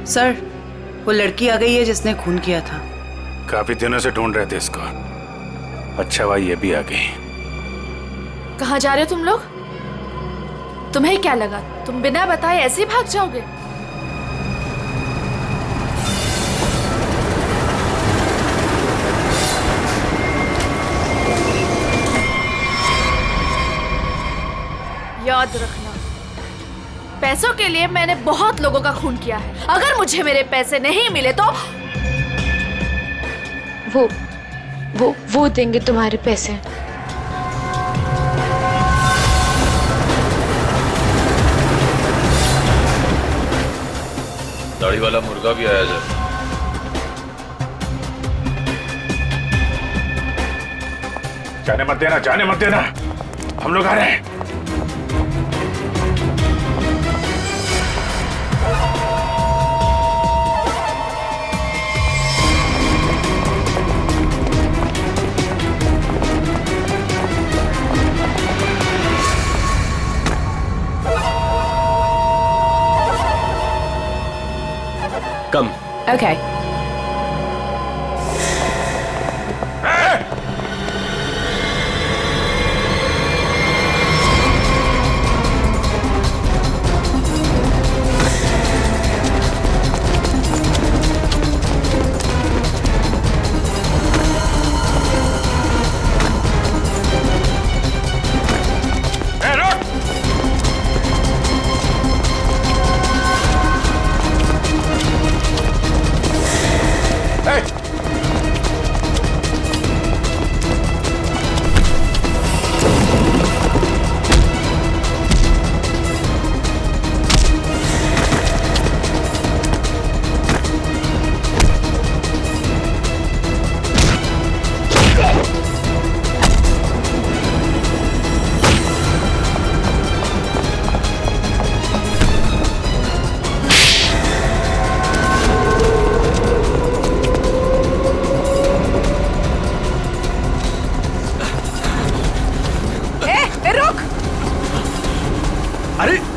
सर, वो लड़की आ गई है जिसने खून किया था। काफी दिनों से ढूंढ रहे थे इसको। अच्छा हुआ ये भी आ गई। कहाँ जा रहे हो तुम लोग? तुम्हें क्या लगा तुम बिना बताए ऐसे ही भाग जाओगे? याद रखना, पैसों के लिए मैंने बहुत लोगों का खून किया है। अगर मुझे मेरे पैसे नहीं मिले तो वो देंगे तुम्हारे पैसे। दाढ़ी वाला मुर्गा भी आया जाए। जाने मत देना, जाने मत देना, हम लोग आ रहे हैं। कम। Okay.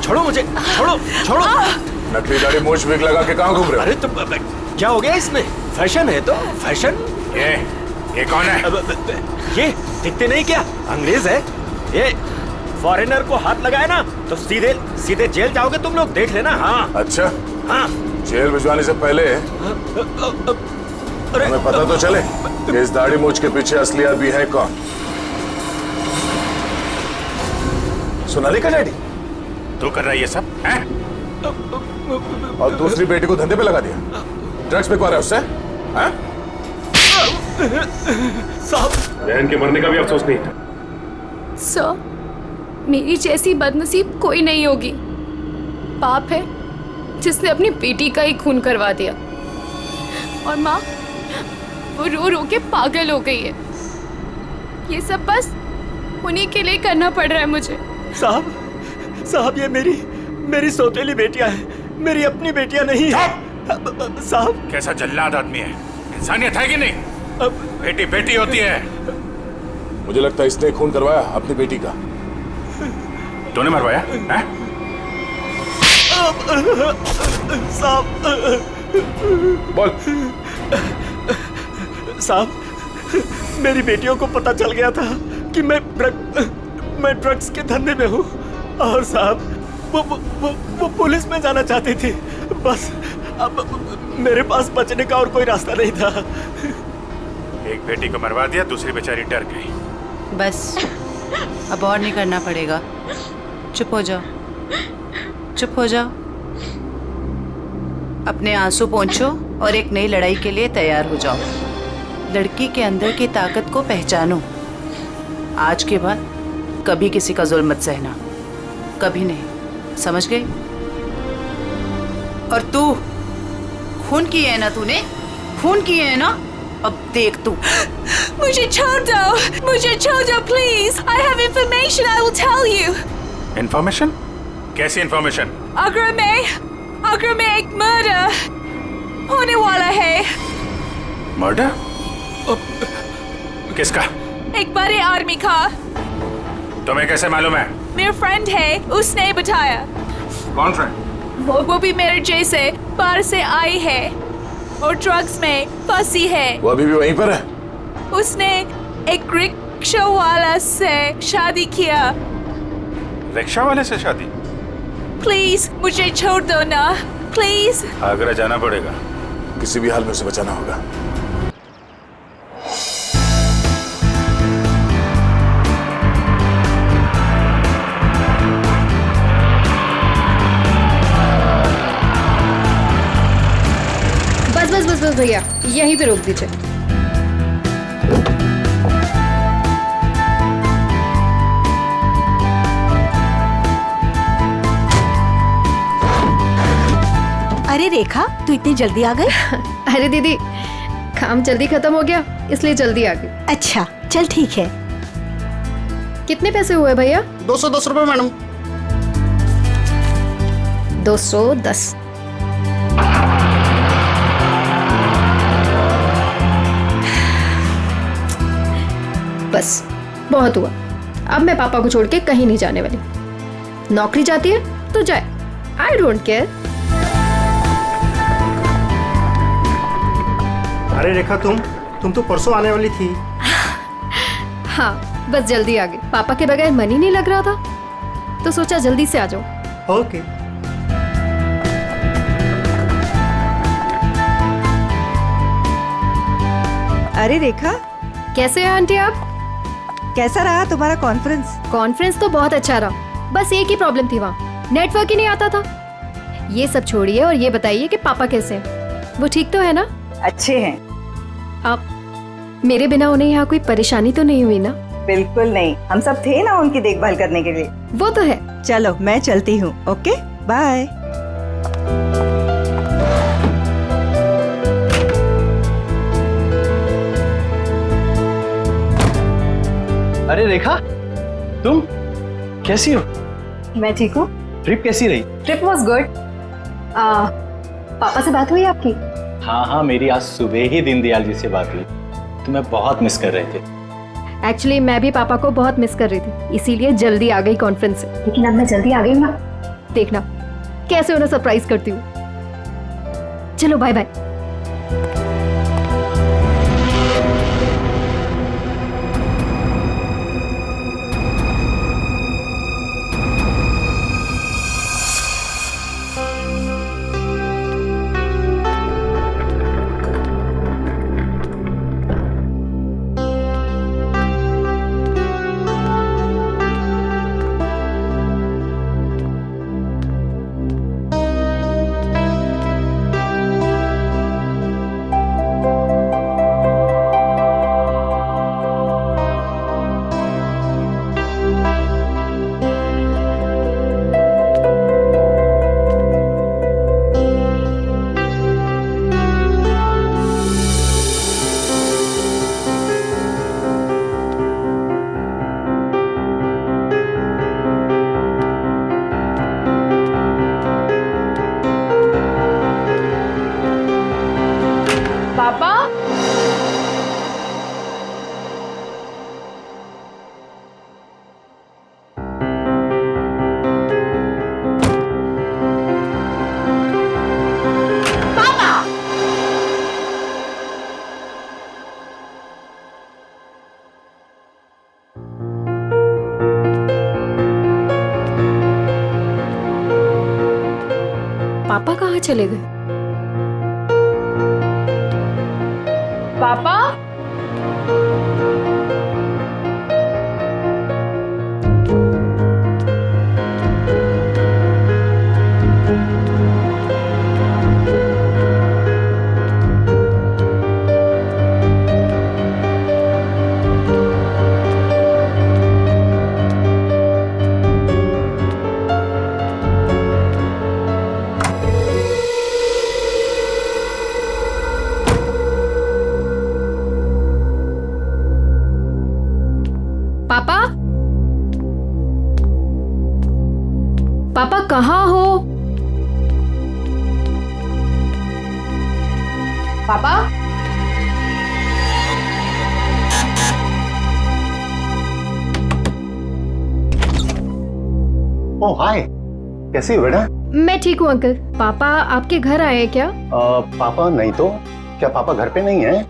छोड़ो मुझे, छोड़ो छोड़ो। नकली दाढ़ी मूछ विग लगा के कहाँ घूम रहे हो? अरे तो क्या हो गया इसमें? फैशन है तो फैशन। ये कौन है? ये दिखते नहीं क्या? अंग्रेज है ये। फॉरेनर को हाथ लगाए ना तो सीधे सीधे जेल जाओगे तुम लोग, देख लेना। हाँ अच्छा, हाँ। जेल भिजवाने से पहले हमें पता तो चले कि इस दाढ़ी मूछ के पीछे असली आदमी है कौन। सोनाली का डैडी तू कर रहा है ये सब हैं? और दूसरी बेटी को धंधे पे लगा दिया, ड्रग्स बिकवा रहा है उससे हैं? साहब, बहन के मरने का भी अफसोस नहीं था। सर, मेरी जैसी बदनसीब कोई नहीं होगी। पाप है जिसने अपनी बेटी का ही खून करवा दिया, और माँ वो रो रो के पागल हो गई है। ये सब बस उन्हीं के लिए करना पड़ रहा है मुझे। साहब ये मेरी सौतेली बेटियां हैं, मेरी अपनी बेटियां नहीं है। साहब कैसा जल्लाद आदमी है, इंसानियत है कि नहीं? बेटी बेटी होती है। मुझे लगता है इसने खून करवाया अपनी बेटी का। तूने मरवाया हैं? साहब बोल। साहब, मेरी बेटियों को पता चल गया था कि मैं ड्रग्स के धंधे में हूँ, और साहब वो पुलिस में जाना चाहती थी। बस अब मेरे पास बचने का और कोई रास्ता नहीं था। एक बेटी को मरवा दिया, दूसरी बेचारी डर गई। बस अब और नहीं करना पड़ेगा। चुप हो जाओ, चुप हो जाओ। अपने आंसू पोंछो और एक नई लड़ाई के लिए तैयार हो जाओ। लड़की के अंदर की ताकत को पहचानो। आज के बाद कभी किसी का जुल्म मत सहना, कभी नहीं, समझ गई? और तू खून किए है ना, तूने खून किए है ना, अब देख तू। मुझे छोड़ दो, मुझे छोड़ दो please. I have information I will tell you. Information? कैसी इंफॉर्मेशन? आगरा में एक मर्डर होने वाला है। मर्डर? किसका? एक बड़े आदमी का। तुम्हें कैसे मालूम है? मेरा फ्रेंड है, उसने बताया। कौन फ्रेंड? वो भी मेरे जैसे बाहर से आई है और ड्रग्स में फंसी है। वो अभी भी वहीं पर है? उसने एक रिक्शा वाला से शादी किया। रिक्शा वाले से शादी? प्लीज मुझे छोड़ दो ना, प्लीज। आगरा जाना पड़ेगा, किसी भी हाल में उसे बचाना होगा। बस भैया यहीं पे रोक दीजिए। अरे रेखा, तू इतनी जल्दी आ गई? अरे दीदी, काम जल्दी खत्म हो गया इसलिए जल्दी आ गई। अच्छा चल ठीक है। कितने पैसे हुए भैया? 210 रुपए मैडम। 210। बस बहुत हुआ। अब मैं पापा को छोड़ के कहीं नहीं जाने वाली। नौकरी जाती है तो जाए, आई डोंट केयर। अरे रेखा, तुम तो परसों आने वाली थी। हाँ बस जल्दी आ गई। पापा के बगैर मन ही नहीं लग रहा था तो सोचा जल्दी से आ जाओ। ओके। अरे रेखा, कैसे हैं आंटी आप? कैसा रहा तुम्हारा कॉन्फ्रेंस? कॉन्फ्रेंस तो बहुत अच्छा रहा, बस एक ही प्रॉब्लम थी, वहाँ नेटवर्क ही नहीं आता था। ये सब छोड़िए और ये बताइए कि पापा कैसे हैं? वो ठीक तो है ना? अच्छे हैं। आप मेरे बिना उन्हें यहाँ कोई परेशानी तो नहीं हुई ना? बिल्कुल नहीं, हम सब थे ना उनकी देखभाल करने के लिए। वो तो है। चलो मैं चलती हूँ। Okay bye. अरे रेखा, तुम कैसी हो? मैं ठीक हूँ। ट्रिप कैसी रही? Trip was good. पापा से बात हुई आपकी? हाँ, मेरी आज सुबह ही दीनदयाल जी से बात हुई। तुम्हें बहुत मिस कर रहे थे। एक्चुअली मैं भी पापा को बहुत मिस कर रही थी, इसीलिए जल्दी आ गई कॉन्फ्रेंस से। लेकिन अब मैं जल्दी आ गई हूँ ना, देखना कैसे उन्हें सरप्राइज करती हूँ। चलो बाय बाय। पापा, पापा कहाँ चले गए? पापा, पापा, पापा कहाँ हो? पापा, ओह हाय, कैसी हो बेटा? मैं ठीक हूँ अंकल। पापा आपके घर आए हैं क्या? पापा नहीं तो क्या पापा घर पे नहीं है?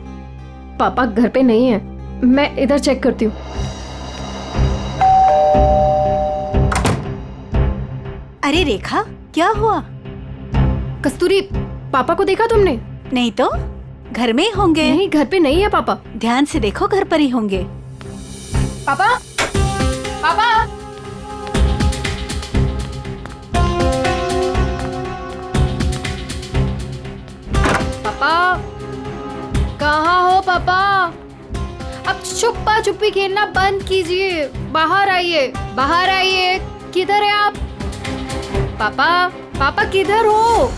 पापा घर पे नहीं है, मैं इधर चेक करती हूँ। अरे रेखा, क्या हुआ? कस्तूरी, पापा को देखा तुमने? नहीं तो, घर में ही होंगे। नहीं, घर पे नहीं है पापा। ध्यान से देखो, घर पर ही होंगे। पापा, पापा, पापा, छुपा छुपी खेलना बंद कीजिए। बाहर आइए, बाहर आइए। किधर है आप? पापा, पापा किधर हो?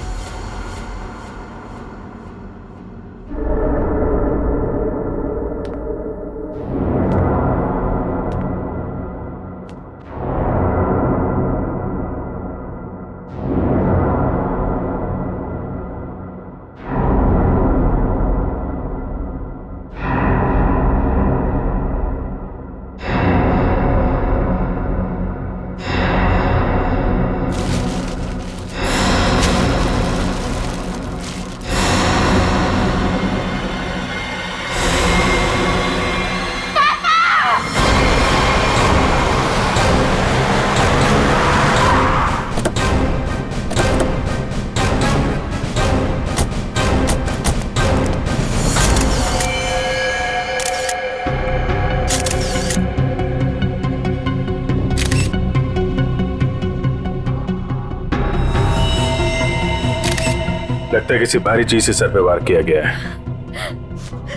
लगता है किसी भारी चीज से सर पे वार किया गया है।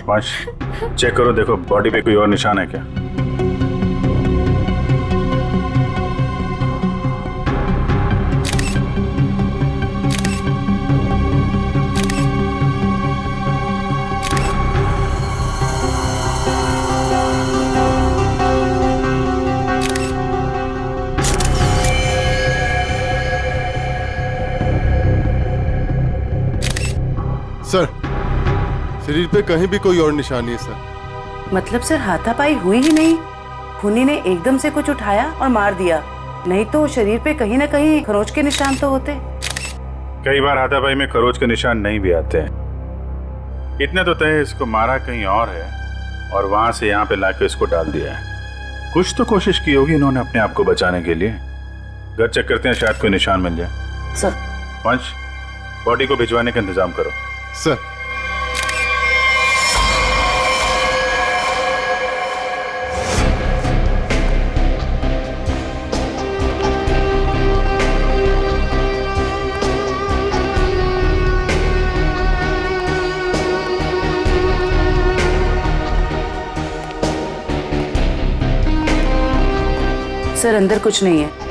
वंश, चेक करो, देखो बॉडी पे कोई और निशान है क्या? सर, शरीर पे कहीं भी कोई और निशान नहीं है सर। मतलब सर हाथापाई हुई ही नहीं, खूनी ने एकदम से कुछ उठाया और मार दिया, नहीं तो शरीर पे कहीं ना कहीं खरोच के निशान तो होते। कई बार हाथापाई में खरोच के निशान नहीं भी आते हैं। इतने तो तय इसको मारा कहीं और है और वहां से यहाँ पे लाके इसको डाल दिया है। कुछ तो कोशिश की होगी इन्होंने अपने आप को बचाने के लिए। घर चेक करते हैं, शायद कोई निशान मिल जाए। सर, वंश, बॉडी को भिजवाने का इंतजाम करो। सर, सर अंदर कुछ नहीं है।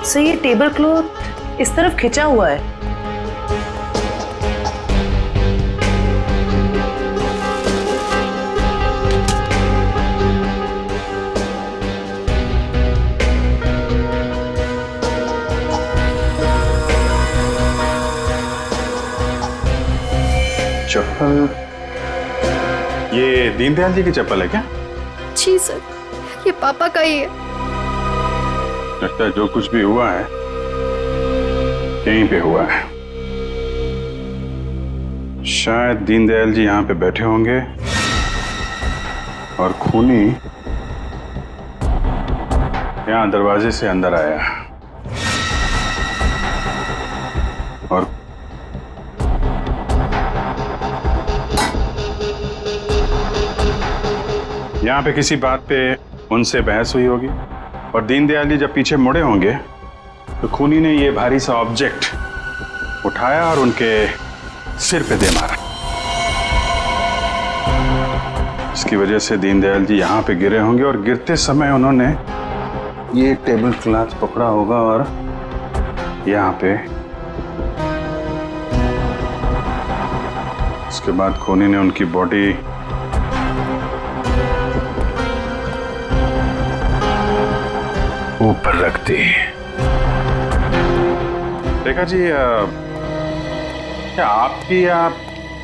सर, ये टेबल क्लॉथ इस तरफ खिंचा हुआ है। चप्पल, ये दीनदयाल जी की चप्पल है क्या? जी सर, ये पापा का ही है। लगता है जो कुछ भी हुआ है यहीं पे हुआ है। शायद दीनदयाल जी यहाँ पे बैठे होंगे और खूनी यहाँ दरवाजे से अंदर आया और यहाँ पे किसी बात पे उनसे बहस हुई होगी और दीनदयाल जी जब पीछे मुड़े होंगे तो खूनी ने ये भारी सा ऑब्जेक्ट उठाया और उनके सिर पे दे मारा। इसकी वजह से दीनदयाल जी यहाँ पे गिरे होंगे और गिरते समय उन्होंने ये टेबल क्लॉथ पकड़ा होगा और यहाँ पे उसके बाद खूनी ने उनकी बॉडी ऊपर रख दी। देखा जी, क्या आपकी या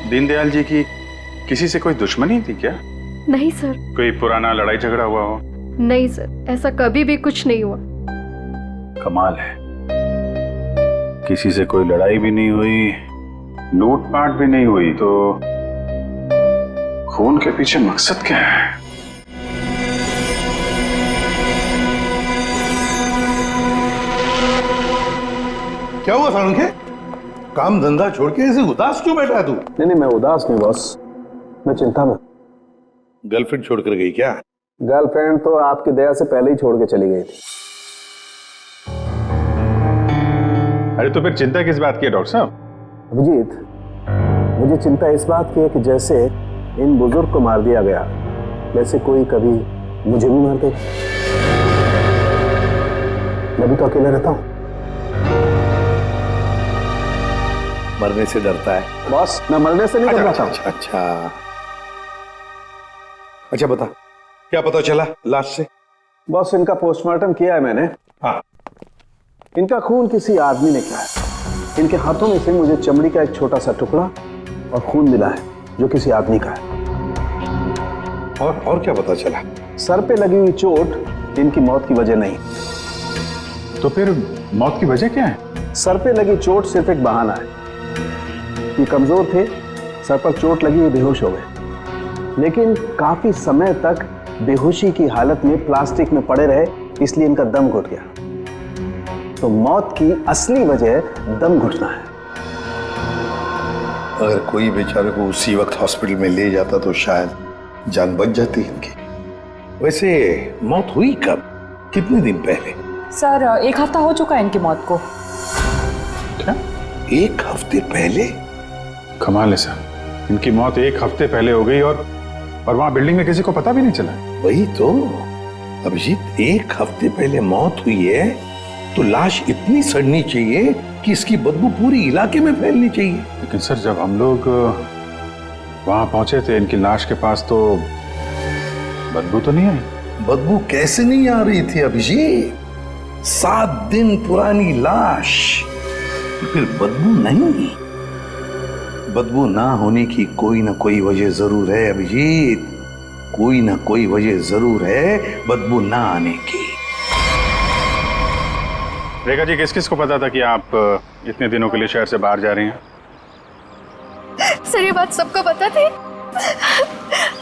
दीनदयाल जी की किसी से कोई दुश्मनी थी क्या? नहीं सर। कोई पुराना लड़ाई झगड़ा हुआ हो? नहीं सर, ऐसा कभी भी कुछ नहीं हुआ। कमाल है, किसी से कोई लड़ाई भी नहीं हुई, लूटपाट भी नहीं हुई, तो खून के पीछे मकसद क्या है? क्या हुआ सालुंखे? काम धंधा छोड़ के ऐसे उदास क्यों बैठा है तू? नहीं मैं उदास नहीं बॉस, मैं चिंता में। गर्लफ्रेंड छोड़कर गई क्या? गर्लफ्रेंड तो आपकी दया से पहले ही छोड़ के चली गई थी। अरे तो फिर चिंता किस बात की है डॉक्टर साहब? अभिजीत, मुझे चिंता इस बात की है कि जैसे इन बुजुर्ग को मार दिया गया वैसे कोई कभी मुझे भी मार देगा। मैं भी तो अकेला रहता हूँ। मरने से डरता है बॉस? मैं मरने से नहीं डरता। अच्छा बता, क्या पता चला लाश से? बॉस, इनका पोस्टमार्टम किया है मैंने। हाँ। इनका खून किसी आदमी ने किया है। इनके हाथों में से मुझे चमड़ी का एक छोटा सा टुकड़ा और खून मिला है जो किसी आदमी का है। और क्या पता चला? सर पे लगी हुई चोट इनकी मौत की वजह नहीं। तो फिर मौत की वजह क्या है? सर पे लगी चोट सिर्फ एक बहाना है। ये कमजोर थे, सर पर चोट लगी, ये बेहोश हो गए, लेकिन काफी समय तक बेहोशी की हालत में प्लास्टिक में पड़े रहे, इसलिए इनका दम घुट गया। तो मौत की असली वजह दम घुटना है। अगर कोई बेचारे को उसी वक्त हॉस्पिटल में ले जाता तो शायद जान बच जाती इनकी। वैसे मौत हुई कब, कितने दिन पहले? सर 1 हफ्ता हो चुका है इनकी मौत को। क्या 1 हफ्ते पहले? कमाल है सर, इनकी मौत 1 हफ्ते पहले हो गई और वहां बिल्डिंग में किसी को पता भी नहीं चला। वही तो अभिजीत, 1 हफ्ते पहले मौत हुई है तो लाश इतनी सड़नी चाहिए कि इसकी बदबू पूरी इलाके में फैलनी चाहिए। लेकिन सर जब हम लोग वहां पहुंचे थे इनकी लाश के पास तो बदबू तो नहीं आई। बदबू कैसे नहीं आ रही थी अभिजीत? 7 दिन पुरानी लाश, फिर बदबू नहीं? बदबू ना होने की कोई ना कोई वजह जरूर है अभिजीत, कोई ना कोई वजह जरूर है बदबू ना आने की। रेखा जी, किस किस को पता था कि आप इतने दिनों के लिए शहर से बाहर जा रही हैं? सर ये बात सबको पता थी।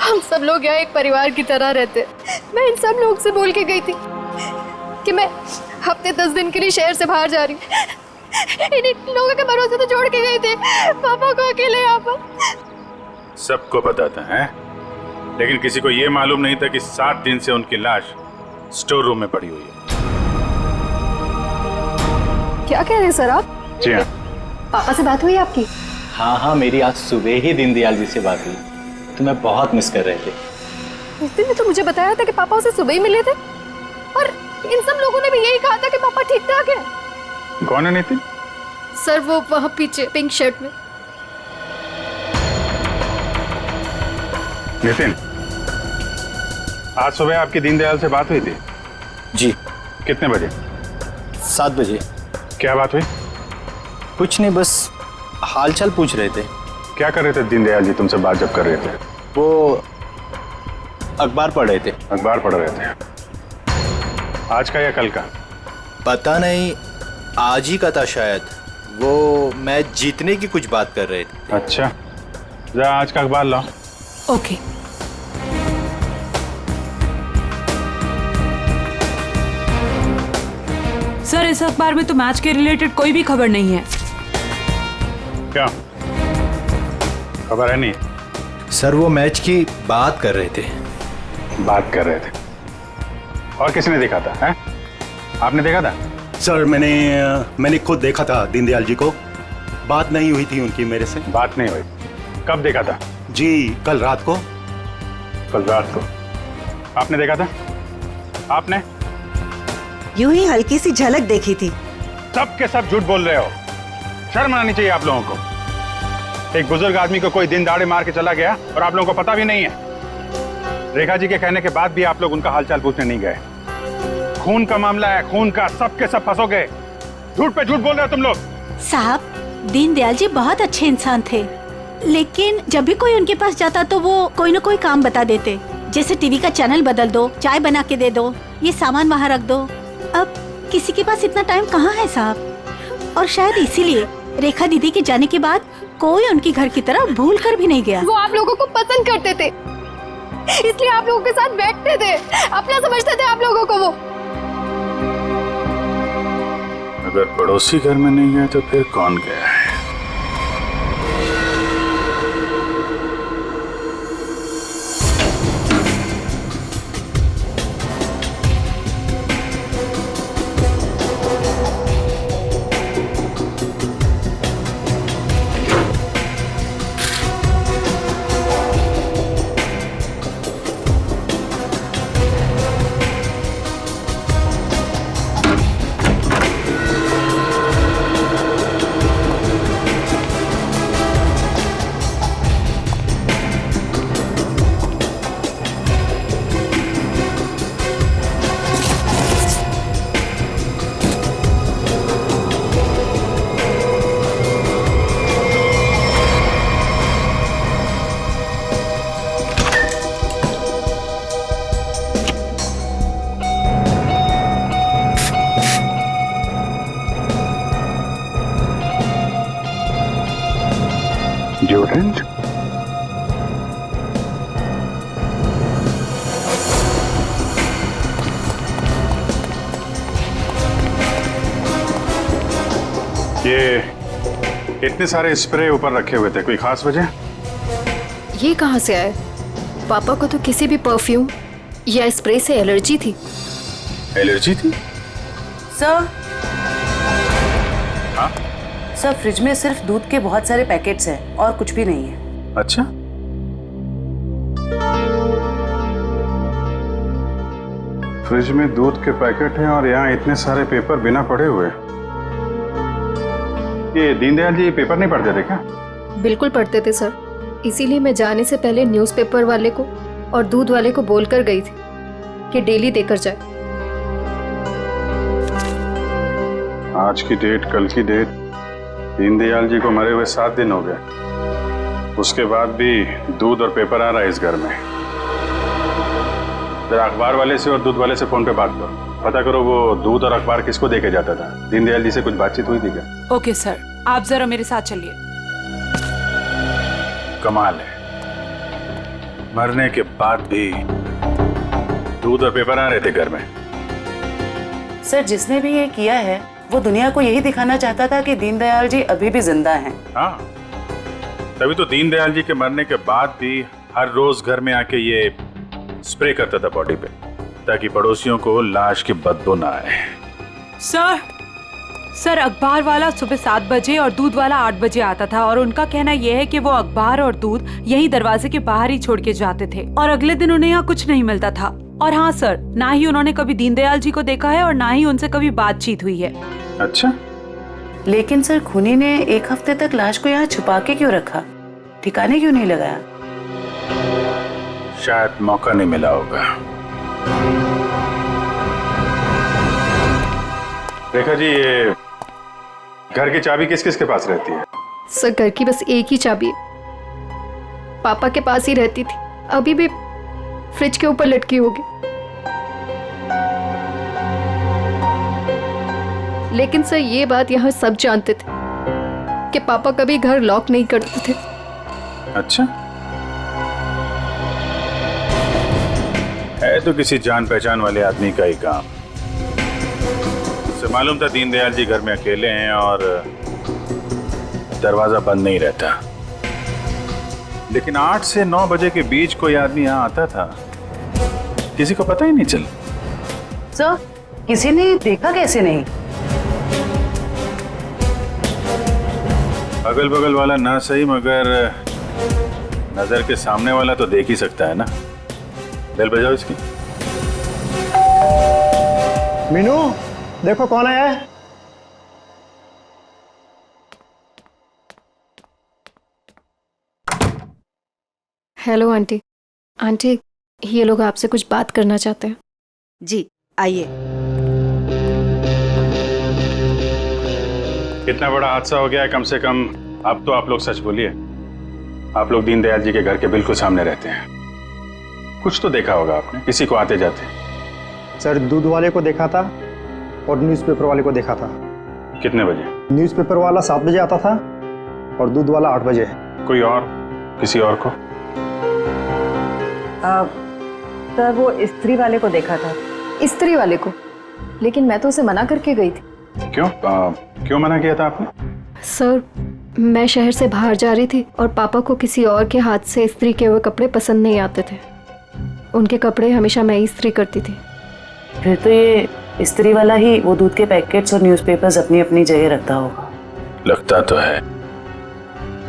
हम सब लोग यहाँ एक परिवार की तरह रहते। मैं इन सब लोग से बोल के गई थी कि मैं हफ्ते 10 दिन के लिए शहर से बाहर जा रही हूँ। इन लोगों के भरोसे तो छोड़ के गए थे पापा को अकेले यहाँ पर। सबको पता था है? लेकिन किसी को ये मालूम नहीं था कि 7 दिन से उनकी लाश स्टोर रूम में पड़ी हुई है। क्या कह रहे हैं सर आप? जी हाँ। पापा से बात हुई आपकी? हाँ, मेरी आज सुबह ही दीनदयाल जी से बात हुई। तुम्हें बहुत मिस कर रहे थे। उस दिन तो मुझे बताया था कि पापा उसे सुबह ही मिले थे और इन सब लोगों ने भी यही कहा था कि पापा ठीक ठाक है। कौन है नितिन? सर वो वहाँ पीछे पिंक शर्ट में। नितिन, आज सुबह आपकी दीनदयाल से बात हुई थी? जी। कितने बजे? 7 बजे। क्या बात हुई? कुछ नहीं, बस हालचाल पूछ रहे थे। क्या कर रहे थे दीनदयाल जी तुमसे बात जब कर रहे थे? वो अखबार पढ़ रहे थे। अखबार पढ़ रहे थे? आज का या कल का? पता नहीं, आज ही का था शायद। वो मैच जीतने की कुछ बात कर रहे थे। अच्छा, जरा आज का अखबार लाओ। ओके। सर इस अखबार में तो मैच के रिलेटेड कोई भी खबर नहीं है। क्या खबर है? नहीं सर, वो मैच की बात कर रहे थे। बात कर रहे थे? और किसने देखा था? है? आपने देखा था? सर मैंने खुद देखा था दीनदयाल जी को। बात नहीं हुई थी उनकी मेरे से। बात नहीं हुई? कब देखा था? जी कल रात को। कल रात को आपने देखा था? आपने? यूं ही हल्की सी झलक देखी थी। सब के सब झूठ बोल रहे हो। शर्म आनी चाहिए आप लोगों को। एक बुजुर्ग आदमी को कोई दिन दाड़े मार के चला गया और आप लोगों को पता भी नहीं है। रेखा जी के कहने के बाद भी आप लोग उनका हालचाल पूछने नहीं गए। खून का मामला है, खून का, सब के सब फंसोगे। झूठ पे झूठ बोल रहे हो तुम लोग। साहब, दीनदयाल जी बहुत अच्छे इंसान थे, लेकिन जब भी कोई उनके पास जाता तो वो कोई न कोई काम बता देते, जैसे टीवी का चैनल बदल दो, चाय बना के दे दो, ये सामान वहाँ रख दो। अब किसी के पास इतना टाइम कहाँ है साहब, और शायद इसीलिए रेखा दीदी के जाने के बाद कोई उनकी घर की तरह भूल कर भी नहीं गया। वो आप लोगों को पसंद करते थे, इसलिए आप लोगों के साथ बैठते थे, अपना समझते थे आप लोगों को वो। अगर पड़ोसी घर में नहीं गए तो फिर कौन गया है? डिओड्रेंट? ये इतने सारे स्प्रे ऊपर रखे हुए थे, कोई खास वजह? ये कहाँ से आए? पापा को तो किसी भी परफ्यूम या स्प्रे से एलर्जी थी। एलर्जी थी? सर, हाँ? सर फ्रिज में सिर्फ दूध के बहुत सारे पैकेट्स हैं और कुछ भी नहीं है। अच्छा, फ्रिज में दूध के पैकेट हैं और यहाँ इतने सारे पेपर बिना पढ़े हुए। ये दीनदयाल जी पेपर नहीं पढ़ते थे क्या? बिल्कुल पढ़ते थे सर, इसीलिए मैं जाने से पहले न्यूज़पेपर वाले को और दूध वाले को बोलकर गई थी कि डेली देकर जाए। आज की डेट, कल की डेट, दीनदयाल जी को मरे हुए 7 दिन हो गए। उसके बाद भी दूध और पेपर आ रहा है इस घर में। जरा अखबार वाले से और दूध वाले से फोन पे बात करो, पता करो वो दूध और अखबार किसको देके जाता था। दीनदयाल जी से कुछ बातचीत हुई थी क्या? ओके सर, आप जरा मेरे साथ चलिए। कमाल है, मरने के बाद भी दूध और पेपर आ रहे थे घर में। सर, जिसने भी ये किया है वो दुनिया को यही दिखाना चाहता था कि दीनदयाल जी अभी भी जिंदा हैं। हाँ, तभी तो दीनदयाल जी के मरने के बाद भी हर रोज घर में आके ये स्प्रे करता था बॉडी पे, ताकि पड़ोसियों को लाश की बदबू ना आए। सर, अखबार वाला सुबह 7 बजे और दूध वाला 8 बजे आता था और उनका कहना यह है कि वो अखबार और दूध यही दरवाजे के बाहर ही छोड़ के जाते थे और अगले दिन उन्हें यहाँ कुछ नहीं मिलता था। और हाँ सर, ना ही उन्होंने कभी दीनदयाल जी को देखा है और ना ही उनसे कभी बातचीत हुई है। अच्छा, लेकिन सर खूनी ने 1 हफ्ते तक लाश को यहाँ छुपा के क्यों रखा? ठिकाने क्यों नहीं लगाया? शायद मौका नहीं मिला होगा। देखा जी, ये घर की चाबी किस किस के पास रहती है? सर, घर की बस एक ही चाबी है, पापा के पास ही रहती थी, अभी भी फ्रिज के ऊपर लटकी होगी। लेकिन सर, ये बात यहाँ सब जानते थे कि पापा कभी घर लॉक नहीं करते थे। अच्छा, है तो किसी जान पहचान वाले आदमी का ही काम। उसे मालूम था दीनदयाल जी घर में अकेले हैं और दरवाजा बंद नहीं रहता। लेकिन 8 से 9 बजे के बीच कोई आदमी यहाँ आता था, किसी को पता ही नहीं चला। सर, किसी ने देखा कैसे नहीं? अगल बगल वाला ना सही, मगर नजर के सामने वाला तो देख ही सकता है ना। बेल बजाओ इसकी। मीनू, देखो कौन आया है। Hello aunty. आंटी, ये लोग आपसे कुछ बात करना चाहते हैं। जी आइए। इतना बड़ा हादसा हो गया है, कम से कम अब तो आप लोग सच बोलिए। आप लोग दीनदयाल जी के घर के बिल्कुल सामने रहते हैं, कुछ तो देखा होगा आपने, किसी को आते जाते। सर, दूध वाले को देखा था और न्यूज़पेपर वाले को देखा था। कितने बजे? न्यूज़पेपर वाला 7 बजे आता था और दूध वाला 8 बजे। कोई और, किसी और को? सर, वो स्त्री वाले को देखा था। स्त्री वाले को? लेकिन मैं तो उसे मना करके गई थी। क्यों मना किया था आपने? सर, मैं शहर से बाहर जा रही थी और पापा को किसी और के हाथ से इस्त्री किए हुए कपड़े पसंद नहीं आते थे। उनके कपड़े हमेशा मैं ही इस्त्री करती थी। फिर तो ये इस्त्री वाला ही वो दूध के पैकेट्स और न्यूज़पेपर्स अपनी अपनी जगह रखता होगा। लगता तो है।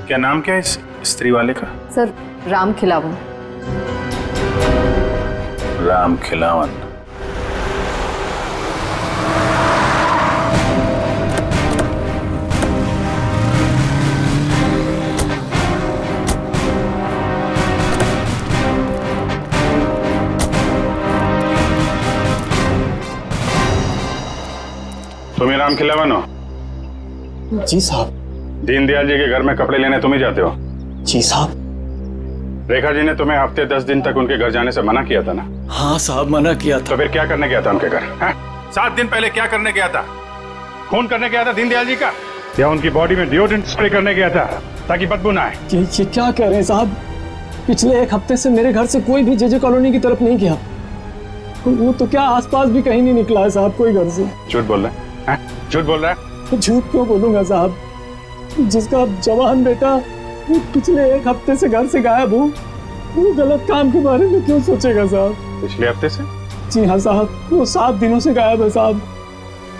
क्या नाम क्या है इस इस्त्री वाले का? सर, राम खिलावन। राम खिलावन। तुम ही राम खिलावन हो? जी साहब। दीनदयाल जी के घर में कपड़े लेने तुम ही जाते हो? जी साहब। रेखा जी ने तुम्हें हफ्ते 10 दिन तक उनके घर जाने से मना किया था ना? हाँ साहब, मना किया था। तो फिर क्या करने गया था उनके घर? 7 दिन पहले क्या करने गया था? खून करने गया था दीनदयाल जी का, या उनकी बॉडी में डिओड्रेंट स्प्रे करने गया था ताकि बदबू ना आए? ये क्या कह रहे हैं साहब? पिछले 1 हफ्ते से मेरे घर से कोई भी जेजे कॉलोनी की तरफ नहीं गया। वो तो क्या आसपास भी कहीं नहीं निकला है साहब कोई घर से। झूठ बोल रहा है? झूठ बोल रहा है? झूठ क्यों बोलूंगा साहब? जिसका जवान बेटा वो पिछले 1 हफ्ते से घर से गायब हो, वो गलत काम के बारे में क्यों सोचेगा साहब? पिछले हफ्ते से? जी हाँ साहब, वो 7 दिनों से गायब है साहब।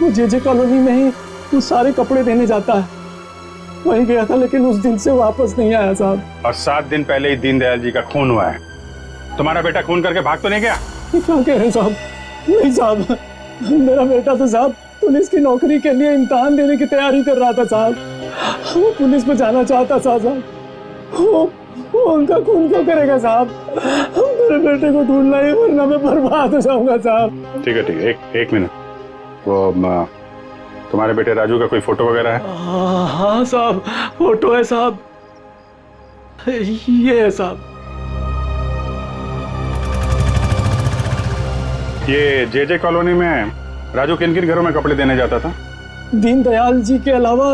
वो जेजे कॉलोनी में ही वो सारे कपड़े देने जाता है, वहीं गया था, लेकिन उस दिन से वापस नहीं आया साहब। और 7 दिन पहले ही दीनदयाल जी का खून हुआ है। तुम्हारा बेटा खून करके भाग तो नहीं गया? क्या कह रहे हैं साहब? नहीं साहब, मेरा बेटा तो साहब पुलिस की नौकरी के लिए इम्तिहान देने की तैयारी कर रहा था साहब। वो पुलिस में जाना चाहता था साहब। वो उनका खून क्यों करेगा साहब? मेरे बेटे को ढूंढना है, वरना मैं बर्बाद हो जाऊंगा साहब। ठीक है, एक मिनट। वो तुम्हारे बेटे राजू का कोई फोटो वगैरह है? हाँ साहब, फोटो है साहब, ये है साहब। ये जेजे कॉलोनी में राजू किन किन घरों में कपड़े देने जाता था? दीनदयाल जी के अलावा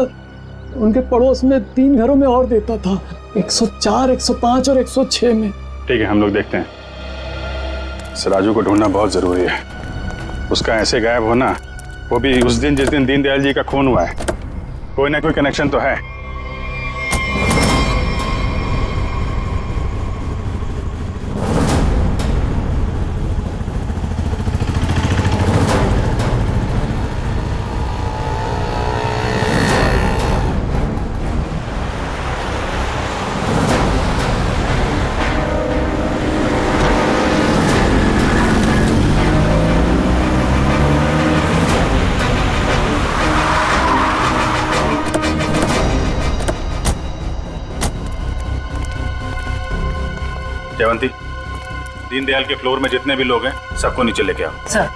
उनके पड़ोस में 3 घरों में और देता था, 104, 105 और 106 में। ठीक है, हम लोग देखते हैं। इस राजू को ढूंढना बहुत जरूरी है। उसका ऐसे गायब होना, वो भी उस दिन जिस दिन दीनदयाल जी का खून हुआ है, कोई ना कोई कनेक्शन तो है। जयवंती, दीनदयाल के फ्लोर में जितने भी लोग हैं सबको नीचे लेके आओ। सर।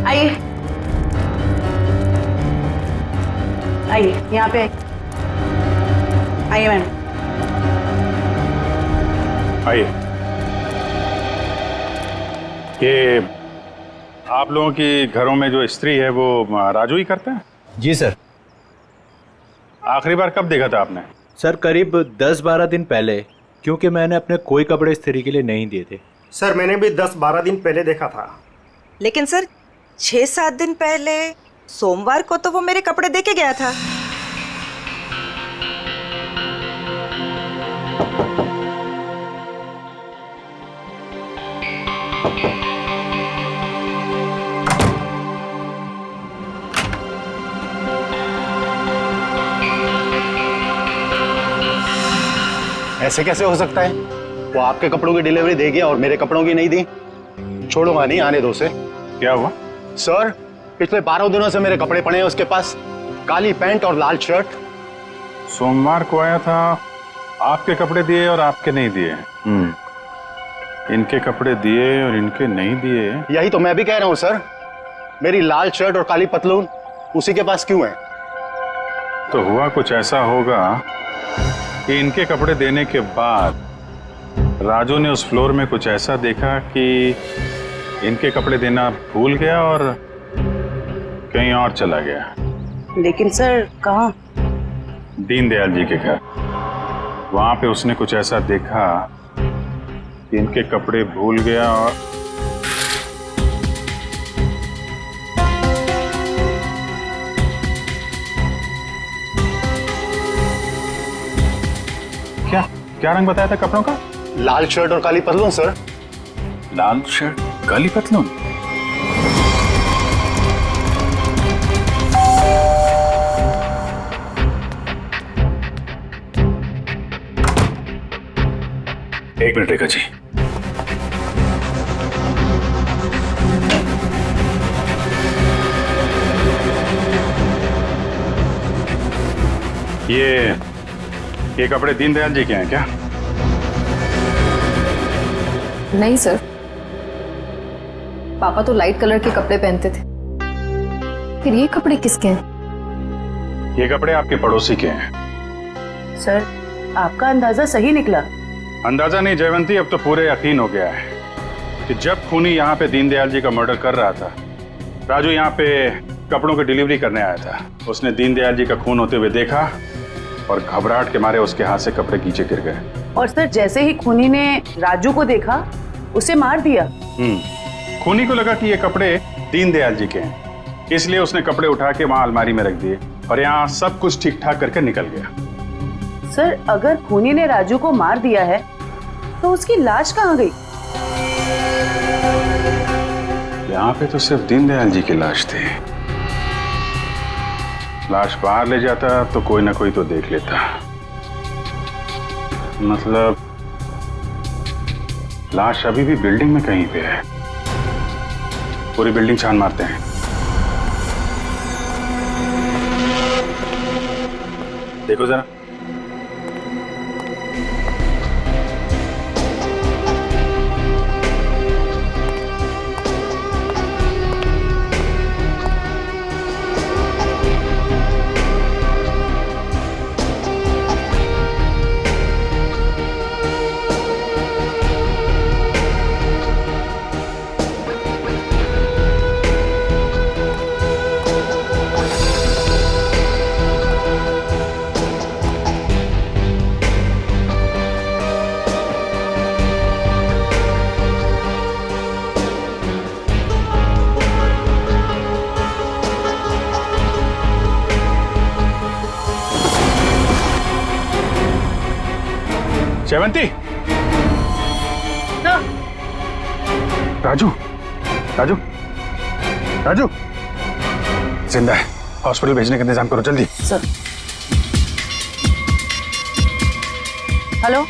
आइए आइए, यहाँ पे आइए मैम। आइए। ये आप लोगों की घरों में जो स्त्री है वो राजू ही करता है? जी सर। आखिरी बार कब देखा था आपने? सर करीब 10-12 दिन पहले, क्योंकि मैंने अपने कोई कपड़े इस्त्री के लिए नहीं दिए थे। सर मैंने भी 10-12 दिन पहले देखा था। लेकिन सर 6-7 दिन पहले सोमवार को तो वो मेरे कपड़े दे के गया था। ऐसे कैसे हो सकता है? वो आपके कपड़ों की डिलीवरी दे गया और मेरे कपड़ों की नहीं दी। छोड़ूंगा नहीं, आने दो उसे। क्या हुआ? सर पिछले 12 दिनों से मेरे कपड़े पड़े हैं उसके पास, काली पैंट और लाल शर्ट। सोमवार को आया था, आपके कपड़े दिए और आपके नहीं दिए। इनके कपड़े दिए और इनके नहीं दिए। यही तो मैं भी कह रहा हूँ सर, मेरी लाल शर्ट और काली पतलून उसी के पास क्यों है? तो हुआ कुछ ऐसा होगा कि इनके कपड़े देने के बाद राजू ने उस फ्लोर में कुछ ऐसा देखा कि इनके कपड़े देना भूल गया और कहीं और चला गया। लेकिन सर कहाँ? दीनदयाल जी के घर। वहां पे उसने कुछ ऐसा देखा कि इनके कपड़े भूल गया और क्या रंग बताया था कपड़ों का? लाल शर्ट और काली पतलून सर। लाल शर्ट काली पतलून? एक मिनट रेखा जी। ये कपड़े दीनदयाल जी के हैं क्या? नहीं सर, पापा तो लाइट कलर के कपड़े पहनते थे। फिर ये कपड़े किसके हैं? ये कपड़े आपके पड़ोसी के हैं। सर, आपका अंदाजा सही निकला। अंदाजा नहीं जयवंती, अब तो पूरे यकीन हो गया है कि जब खूनी यहाँ पे दीनदयाल जी का मर्डर कर रहा था, राजू यहाँ पे कपड़ों की डिलीवरी करने आया था। उसने दीनदयाल जी का खून होते हुए देखा और घबराहट के मारे उसके हाथ से कपड़े नीचे गिर गए। और सर, जैसे ही खूनी ने राजू को देखा, उसे मार दिया। खूनी को लगा कि ये कपड़े दीनदयाल जी के हैं, इसलिए उसने कपड़े उठा के वहां अलमारी में रख दिए और यहाँ सब कुछ ठीक ठाक करके निकल गया। सर, अगर खूनी ने राजू को मार दिया है तो उसकी लाश कहाँ गई? यहाँ पे तो सिर्फ दीनदयाल जी की लाश थी। लाश बाहर ले जाता तो कोई ना कोई तो देख लेता। मतलब लाश अभी भी बिल्डिंग में कहीं पे है। पूरी बिल्डिंग छान मारते हैं। देखो जरा। जयवंती, राजू, राजू, राजू जिंदा है। हॉस्पिटल भेजने का इंतजाम करो जल्दी। सर। हेलो।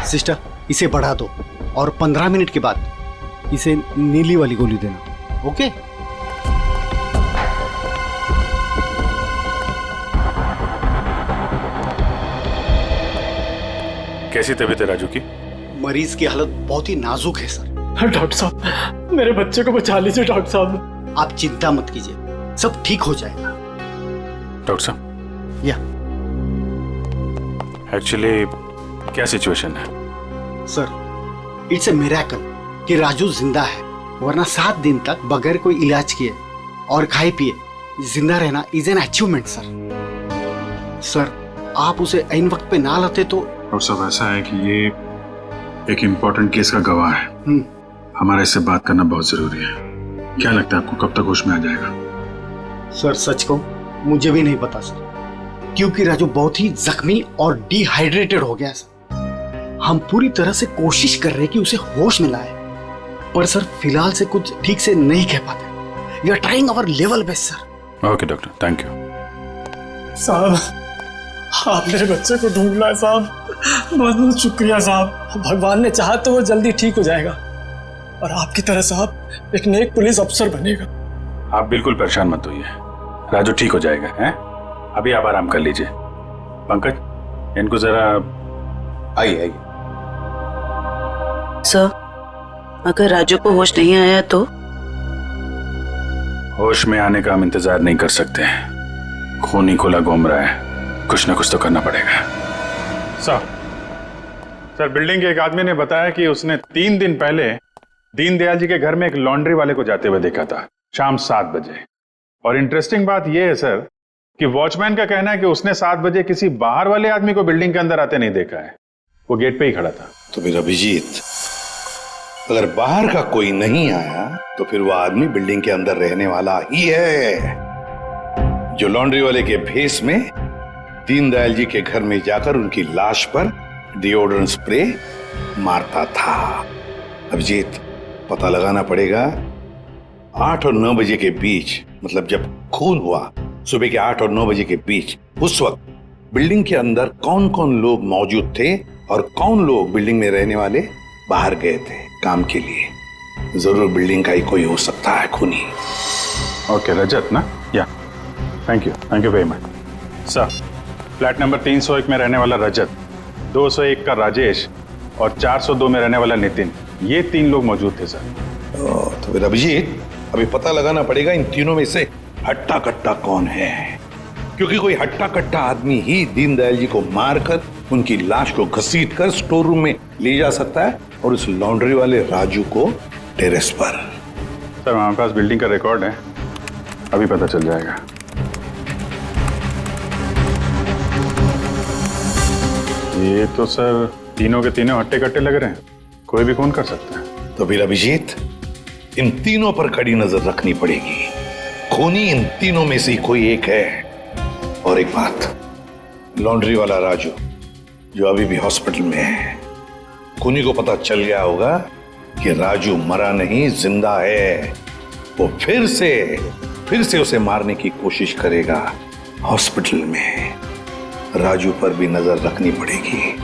सिस्टर, इसे बढ़ा दो और 15 मिनट के बाद इसे नीली वाली गोली देना। ओके? कैसी तबीयत है राजू की? मरीज की हालत बहुत ही नाजुक है सर। डॉक्टर साहब, मेरे बच्चे को बचा लीजिए डॉक्टर साहब। आप चिंता मत कीजिए, सब ठीक हो जाएगा। डॉक्टर साहब, या एक्चुअली क्या सिचुएशन है? सर, इट्स ए मिरेकल कि राजू जिंदा है, वरना 7 दिन तक बगैर कोई इलाज किए और खाए पिए जिंदा रहना is an achievement sir. Sir, आप उसे ऐन वक्त पे ना लाते तो। और सब ऐसा है कि ये एक इम्पोर्टेंट केस का गवाह है। हमारा इससे बात करना बहुत जरूरी है। क्या लगता है आपको कब तक होश में आ जाएगा? सर, सच को मुझे भी नहीं पता सर, क्योंकि राजू बहुत ही जख्मी और डिहाइड्रेटेड हो गया सर। हम पूरी तरह से कोशिश कर रहे हैं कि उसे होश में लाए, पर सर फिलहाल से कुछ ठीक से नहीं कह पाते। We are trying our level best sir. Okay doctor, thank you. साहब, आप मेरे बच्चे को ढूंढ लाए साहब। बहुत बहुत शुक्रिया साहब। भगवान ने चाहा तो वो जल्दी ठीक हो जाएगा और आपकी तरह साहब एक नेक पुलिस अफसर बनेगा। आप बिल्कुल परेशान मत होइए, राजू ठीक हो जाएगा। हैं? अभी आप आराम कर लीजिए। पंकज, इनको जरा आइए आइए। सर, अगर राजू को होश नहीं आया तो? होश में आने का हम इंतजार नहीं कर सकते। खून ही खुला घूम रहा है, कुछ ना कुछ तो करना पड़ेगा। सर बिल्डिंग के एक आदमी ने बताया कि उसने 3 दिन पहले दीनदयाल जी के घर में एक लॉन्ड्री वाले को जाते हुए देखा था शाम 7 बजे। और इंटरेस्टिंग बात यह है सर कि वॉचमैन का कहना है कि उसने 7 बजे किसी बाहर वाले आदमी को बिल्डिंग के अंदर आते नहीं देखा है, वो गेट पे ही खड़ा था। तो फिर अभिजीत, अगर बाहर का कोई नहीं आया तो फिर वो आदमी बिल्डिंग के अंदर रहने वाला ही है, जो लॉन्ड्री वाले के भेस में दीनदयाल जी के घर में जाकर उनकी लाश पर डिओड्रेंट स्प्रे मारता था। अभिजीत, पता लगाना पड़ेगा 8 और 9 बजे के बीच, मतलब जब खून हुआ सुबह के 8 और 9 बजे के बीच, उस वक्त बिल्डिंग के अंदर कौन कौन लोग मौजूद थे और कौन लोग बिल्डिंग में रहने वाले बाहर गए थे काम के लिए। जरूर बिल्डिंग का ही कोई हो सकता है खूनी। ओके, रजत ना? या thank you very much sir. Flat number 301 में रहने वाला रजत, 201 का राजेश और 402 में रहने वाला नितिन, ये 3 लोग मौजूद थे सर। तो फिर अभिजीत, अभी पता लगाना पड़ेगा इन तीनों में से हट्टा कट्टा कौन है, क्योंकि कोई हट्टा कट्टा आदमी ही दीनदयाल जी को मारकर उनकी लाश को घसीटकर स्टोर रूम में ले जा सकता है और उस लॉन्ड्री वाले राजू को टेरेस पर। सर हमारे पास बिल्डिंग का रिकॉर्ड है, अभी पता चल जाएगा। ये तो सर तीनों के तीनों हट्टे कट्टे लग रहे हैं, कोई भी खून कर सकता है। तो फिर अभिजीत, इन तीनों पर कड़ी नजर रखनी पड़ेगी, खूनी इन तीनों में से कोई एक है। और एक बात, लॉन्ड्री वाला राजू जो अभी भी हॉस्पिटल में है, खूनी को पता चल गया होगा कि राजू मरा नहीं, जिंदा है। वो फिर से उसे मारने की कोशिश करेगा हॉस्पिटल में। राजू पर भी नजर रखनी पड़ेगी।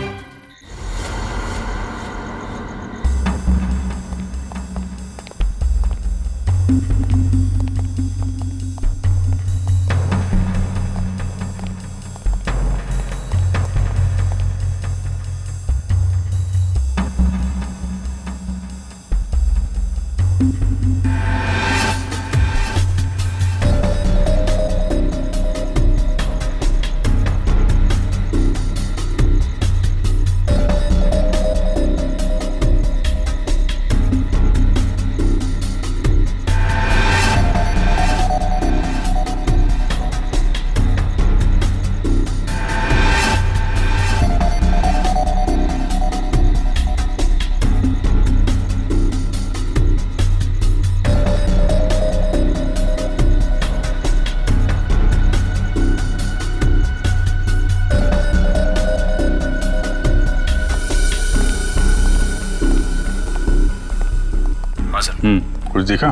कुछ दिखा?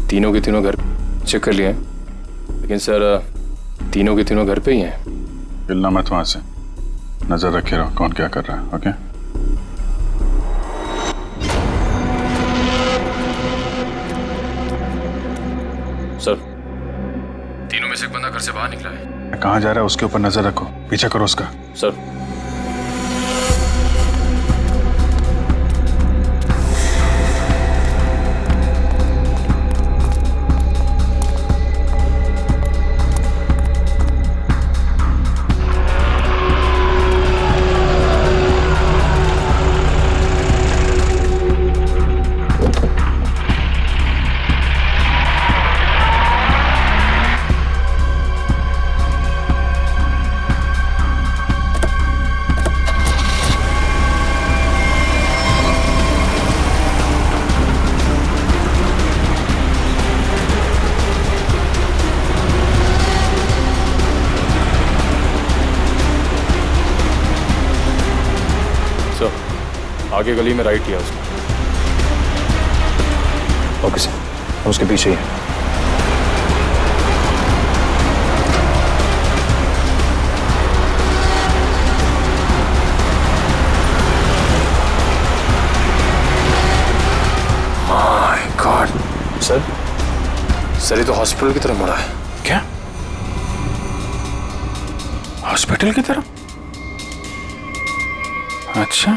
तीनों के तीनों घर चेक कर लिए, लेकिन सर तीनों के तीनों घर पे ही हैं। हिलना मत वहां से, नजर रखे रहो कौन क्या कर रहा है। ओके सर, तीनों में से एक बंदा घर से बाहर निकला है। कहाँ जा रहा है उसके ऊपर नजर रखो, पीछा करो उसका। सर आगे गली में राइट लिया उसने। ओके सर, हम उसके पीछे ही हैं। माय गॉड सर ये तो हॉस्पिटल की तरफ मुड़ा है। क्या हॉस्पिटल की तरफ? अच्छा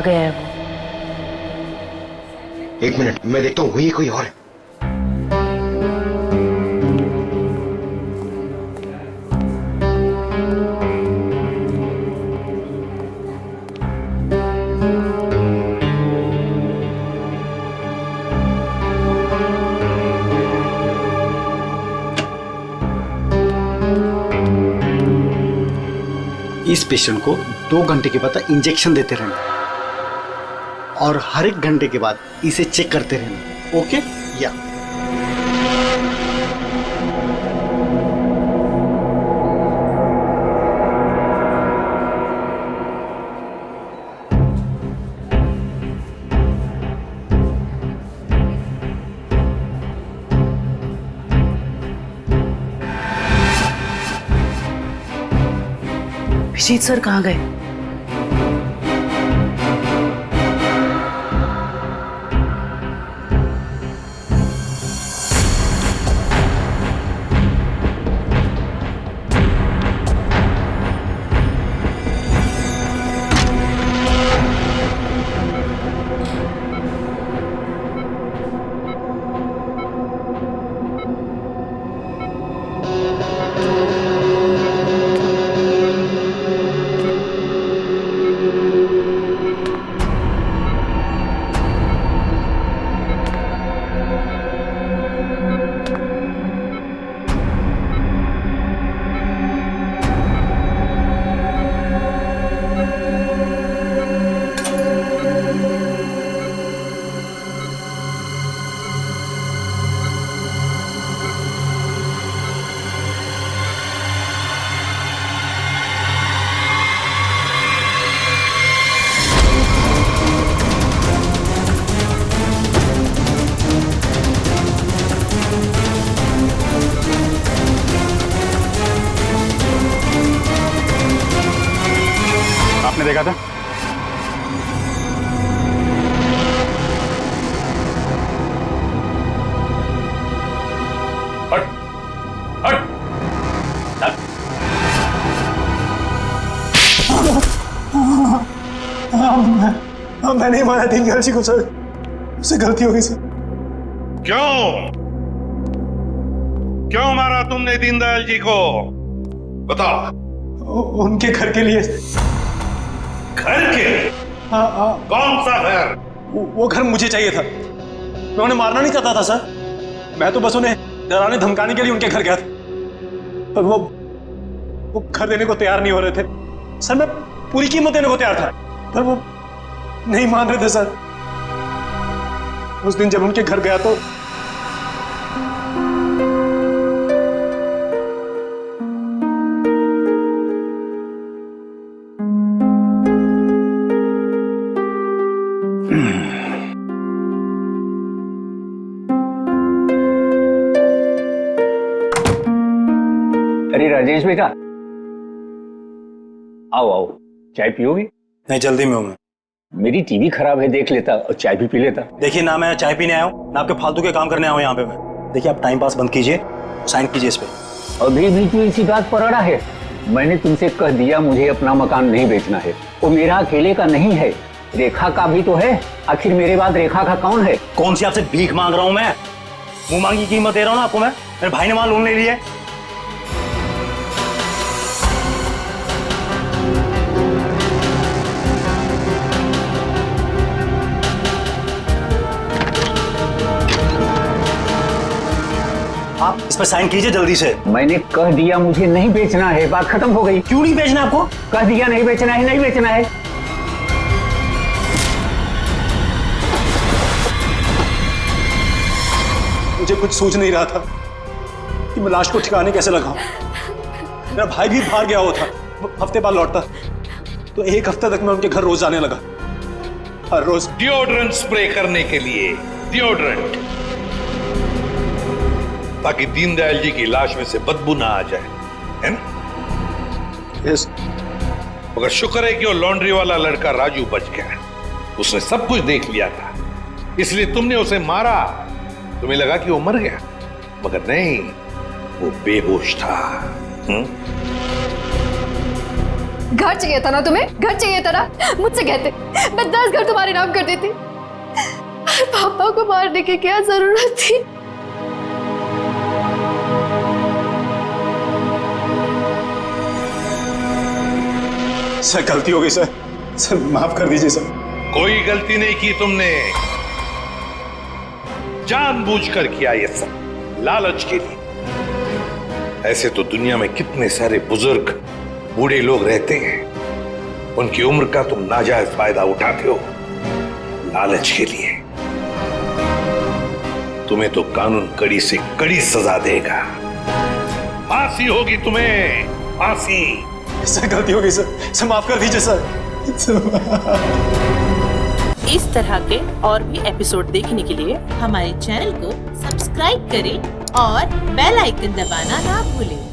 कहाँ गया है वो? एक मिनट, मैं देखता हूँ वही कोई और है। इस पेशेंट को 2 घंटे के बाद इंजेक्शन देते रहना और हर 1 घंटे के बाद इसे चेक करते रहना। ओके? या विजीत सर कहाँ गए? आपने देखा था? हट, हट, हट। मैं नहीं मारा दीनदयाल जी को सर, उससे गलती हो गई सर। क्यों मारा तुमने दीनदयाल जी को? बताओ। उनके घर के लिए। घर के? हाँ। कौन सा घर? वो घर मुझे चाहिए था। मैं उन्हें मारना नहीं चाहता था सर, मैं तो बस उन्हें डराने धमकाने के लिए उनके घर गया था, पर वो घर देने को तैयार नहीं हो रहे थे सर। मैं पूरी कीमत देने को तैयार था, पर वो नहीं मान रहे थे सर। उस दिन जब उनके घर गया तो अरे राजेश बेटा, आओ आओ, चाय पियोगे? नहीं, जल्दी में हूं मैं। मेरी टीवी खराब है, देख लेता और चाय भी पी लेता। देखिए ना, मैं चाय पीने आया हूँ ना आपके फालतू के काम करने आया हूँ यहाँ पे मैं। देखिए आप टाइम पास बंद कीजिए, साइन कीजिए इस पे। अभी भी तू इसी बात पर अड़ा है? मैंने तुमसे कह दिया मुझे अपना मकान नहीं बेचना है। वो मेरा अकेले का नहीं है, रेखा का भी तो है। आखिर मेरे बाद रेखा का कौन है? कौन सी आपसे भीख मांग रहा हूँ मैं? मुंह मांगी कीमत दे रहा हूँ ना आपको मैं। मेरे भाई ने वहां लोन ले लिया है। आप इस पर साइन कीजिए जल्दी से। मैंने कह दिया मुझे नहीं बेचना है, बात खत्म हो गई। क्यों नहीं बेचना आपको? कह दिया नहीं बेचना है, नहीं बेचना है। मुझे कुछ सोच नहीं रहा था कि मैं लाश को ठिकाने कैसे लगाऊं। मेरा भाई भी बाहर गया हुआ था, हफ्ते बाद लौटता, तो 1 हफ्ते तक मैं उनके घर रोज जाने लगा, हर रोज। डिओड्रेंट स्प्रे करने के लिए डिओड्रेंट, ताकि दीनदयाल जी की लाश में से बदबू ना आ जाए, है ना? यस। मगर शुक्र है कि वो लॉन्ड्री वाला लड़का राजू बच गया। उसने सब कुछ देख लिया था, इसलिए तुमने उसे मारा। तुम्हें लगा कि वो मर गया, मगर नहीं, वो बेहोश था। घर चाहिए था ना तुम्हें? घर चाहिए था ना? मुझसे कहते, मैं 10 घर तुम्हारे नाम कर देती। पापा को मारने की क्या जरूरत थी? सर गलती हो गई सर, सर माफ कर दीजिए सर। कोई गलती नहीं की तुमने, जानबूझकर किया ये सब, लालच के लिए। ऐसे तो दुनिया में कितने सारे बुजुर्ग बूढ़े लोग रहते हैं, उनकी उम्र का तुम नाजायज फायदा उठाते हो लालच के लिए। तुम्हें तो कानून कड़ी से कड़ी सजा देगा, फांसी होगी तुम्हें, फांसी। सर गलती हो गई सर माफ कर दीजिए सर। इस तरह के और भी एपिसोड देखने के लिए हमारे चैनल को सब्सक्राइब करें और बेल आइकन दबाना ना भूलें।